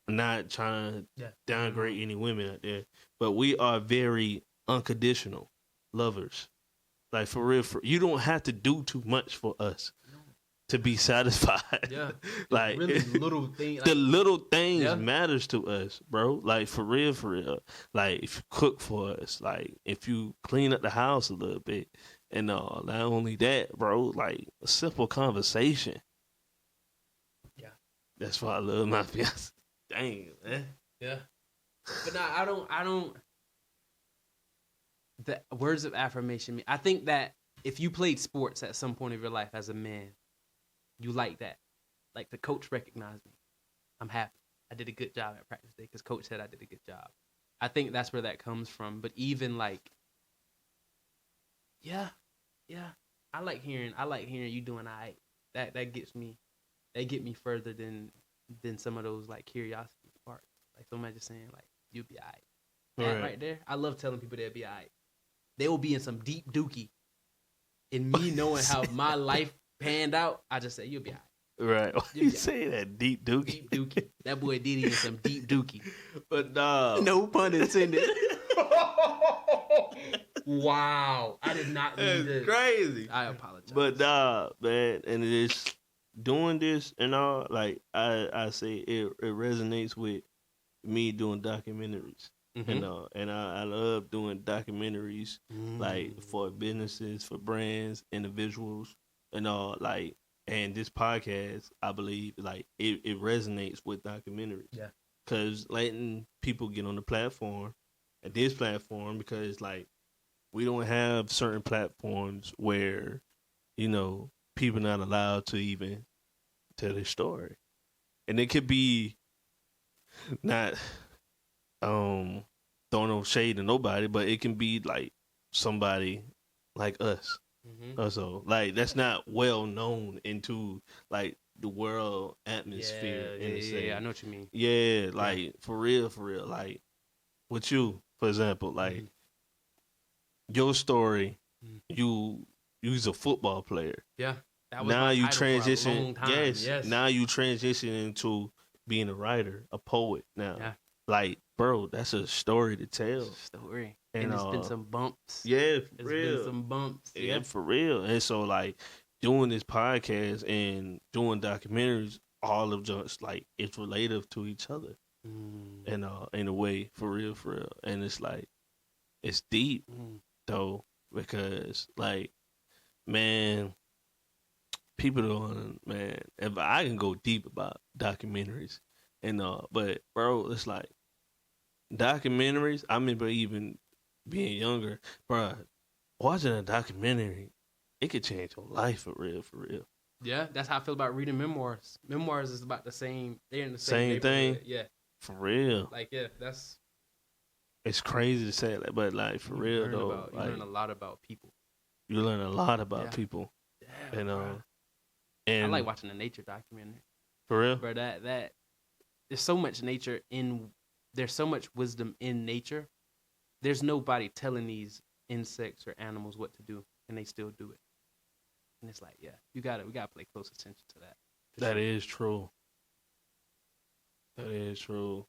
not trying to downgrade any women out there, but we are very unconditional lovers. Like, for real, you don't have to do too much for us to be satisfied. Yeah. Like, really little things. The little things matters to us, bro. Like, for real, for real. Like, if you cook for us, like, if you clean up the house a little bit, and not only that, bro, like, a simple conversation. Yeah. That's why I love my fiance. Dang, man. Yeah. But no, I don't. The words of affirmation, I think that if you played sports at some point of your life as a man, you like that. Like, the coach recognized me. I'm happy. I did a good job at practice day because coach said I did a good job. I think that's where that comes from. But even like, yeah, I like hearing you doing all right. That gets me, get me further than some of those like curiosity parts. Like somebody just saying like you'll be all right. That right there. I love telling people they'll be all right. They will be in some deep dookie. And me knowing how my life panned out, I just say you'll be all right. Right. Why you say that deep dookie? Deep dookie. That boy Diddy in some deep dookie. But no pun intended. Wow. I did not mean this. Crazy. I apologize. But man, and it's doing this and all, like I say it resonates with me doing documentaries. Mm-hmm. And I love doing documentaries like for businesses, for brands, individuals, and all, like, and this podcast, I believe, like it resonates with documentaries. Yeah. Cause letting people get on the platform, at this platform, because like we don't have certain platforms where, people not allowed to even tell their story. And it could be not throwing no shade to nobody, but it can be like somebody like us. Mm-hmm. Also, like, that's not well known into like the world atmosphere. Yeah, I know what you mean. Yeah, like for real. Like with you, for example, like your story, you's a football player. Yeah. That was now you transition. For a long time. Yes. Now you transition into being a writer, a poet. Now, like, bro, that's a story to tell. Story. And it's been some bumps. Yeah, for real. It's been some bumps. Yeah, for real. And so, like, doing this podcast and doing documentaries, all of just, like, it's relative to each other. And in a way, for real. And it's, like, it's deep, though, because, like, man, people don't, man, if I can go deep about documentaries, and, but, bro, it's like, documentaries, I remember even being younger, bro, watching a documentary, it could change your life for real. Yeah, that's how I feel about reading memoirs. Memoirs is about the same. They're in the same thing. Yeah, for real. Like, yeah, that's. It's crazy to say that, but like for real though, you learn a lot about people. You learn a lot about people. Yeah, and I like watching the nature documentary. For real, bro. That there's so much nature there's so much wisdom in nature. There's nobody telling these insects or animals what to do, and they still do it. And it's like, yeah, we gotta pay close attention to that. That is true. That is true.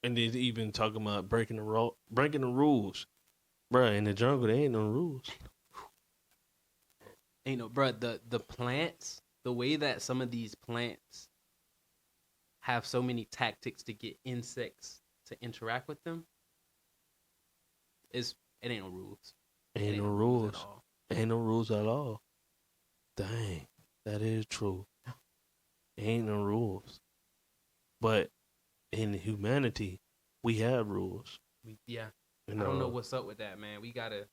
And then even talking about breaking the rules, bruh. In the jungle, there ain't no rules. Ain't no, bruh. The plants, the way that some of these plants have so many tactics to get insects to interact with them, it ain't no rules. Ain't no rules. Ain't no rules at all. Dang, that is true. Ain't no rules. But in humanity, we have rules. Yeah. You I don't know what's up with that, man. We gotta,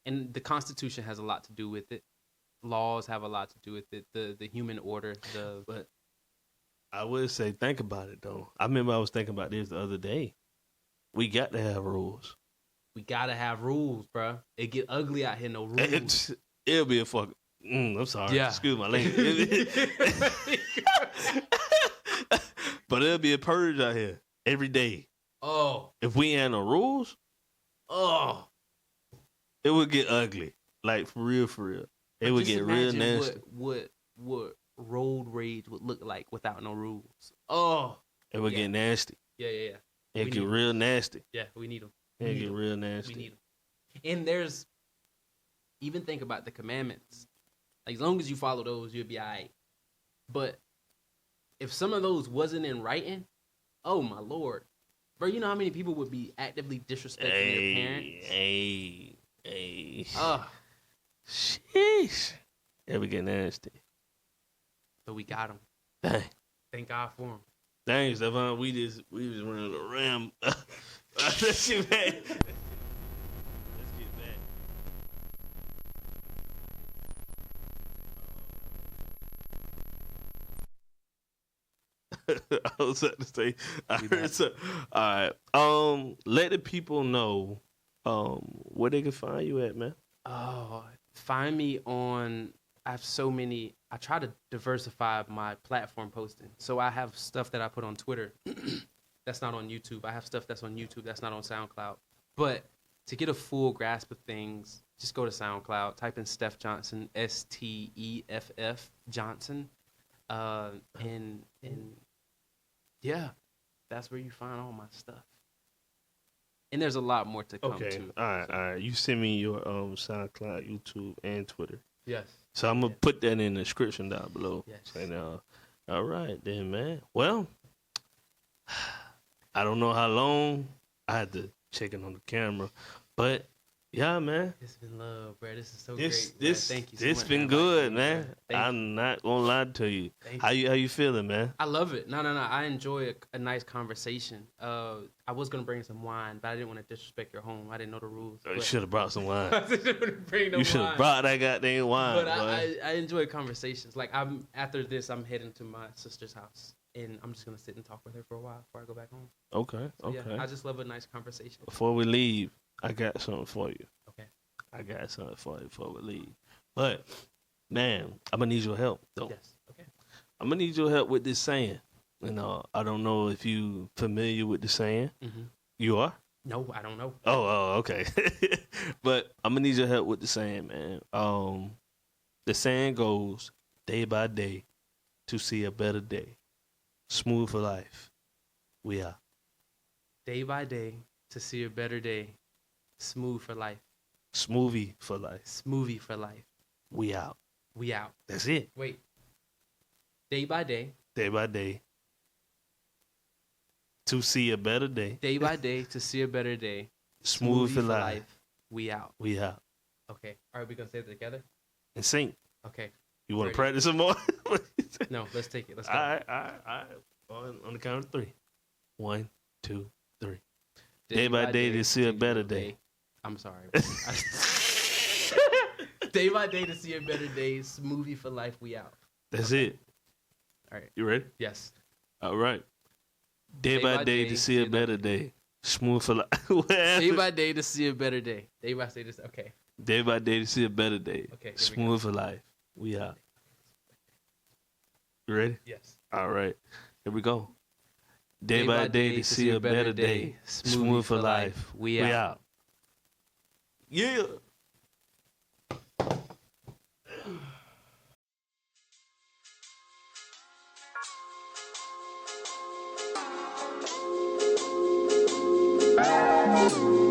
and the Constitution has a lot to do with it. Laws have a lot to do with it. The human order. But I would say, think about it though. I remember I was thinking about this the other day. We got to have rules. We gotta have rules, bro. It get ugly out here. No rules. It'll be a fuck. I'm sorry. Yeah. Excuse my language. But it'll be a purge out here every day. Oh. If we had no rules, it would get ugly. Like for real. It would get real nasty. What road rage would look like without no rules? Oh. It would get nasty. Yeah. It get real nasty. Yeah, we need them. It get real nasty. We need them. And there's, even think about the commandments. Like, as long as you follow those, you'll be all right. But if some of those wasn't in writing, oh my Lord. Bro, you know how many people would be actively disrespecting their parents? Hey. Sheesh. It would get nasty. So we got them. Dang. Thank God for them. Dang, Steffan, we just running around. Let's get back. I was about to say. All right. Let the people know where they can find you at, man. Oh, find me on. I have so many. I try to diversify my platform posting. So I have stuff that I put on Twitter that's not on YouTube. I have stuff that's on YouTube that's not on SoundCloud. But to get a full grasp of things, just go to SoundCloud, type in Steff Johnson, Steff Johnson, and yeah, that's where you find all my stuff. And there's a lot more to come too. All right. You send me your SoundCloud, YouTube, and Twitter. Yes. So I'm gonna put that in the description down below. Yes. And, all right then, man. Well, I don't know how long I had to check it on the camera, but yeah, man. It's been love, bro. This is so great. Thank you. This been good, man. I'm not gonna lie to you. How you feeling, man? I love it. No. I enjoy a nice conversation. I was gonna bring some wine, but I didn't want to disrespect your home. I didn't know the rules. You should have brought some wine. I didn't bring no you should have brought that goddamn wine. But I enjoy conversations. Like after this, I'm heading to my sister's house, and I'm just gonna sit and talk with her for a while before I go back home. Okay. Yeah, I just love a nice conversation. Before we leave, I got something for you. Okay. I got something for you before we leave. But, man, I'm going to need your help, though. Yes. Okay. I'm going to need your help with this saying. I don't know if you familiar with the saying. Mm-hmm. You are? No, I don't know. Oh, okay. But I'm going to need your help with the saying, man. The saying goes, day by day to see a better day. Smooth for life. We are. Day by day to see a better day. Smooth for life. Zmoovy for life. Zmoovy for life. We out. We out. That's it. Wait. Day by day. Day by day. To see a better day. Day by day to see a better day. Smooth for life. We out. We out. Okay. All right, we going to say it together? And sing. Okay. You want to practice some more? No, let's take it. Let's go. All right. On the count of 3. 1, 2, 3. Day by day to see a better day. I'm sorry. Day by day to see a better day. Zmoovy for life. We out. That's it. All right. You ready? Yes. All right. Day by day to see a better day. Smooth for life. Day by day to see a better day. Day by day to okay. Day by day to see a better day. Okay. Smooth for life. We out. You ready? Yes. All right. Here we go. Day by day to see a better day. Smooth for life. We out. Yeah. Bye.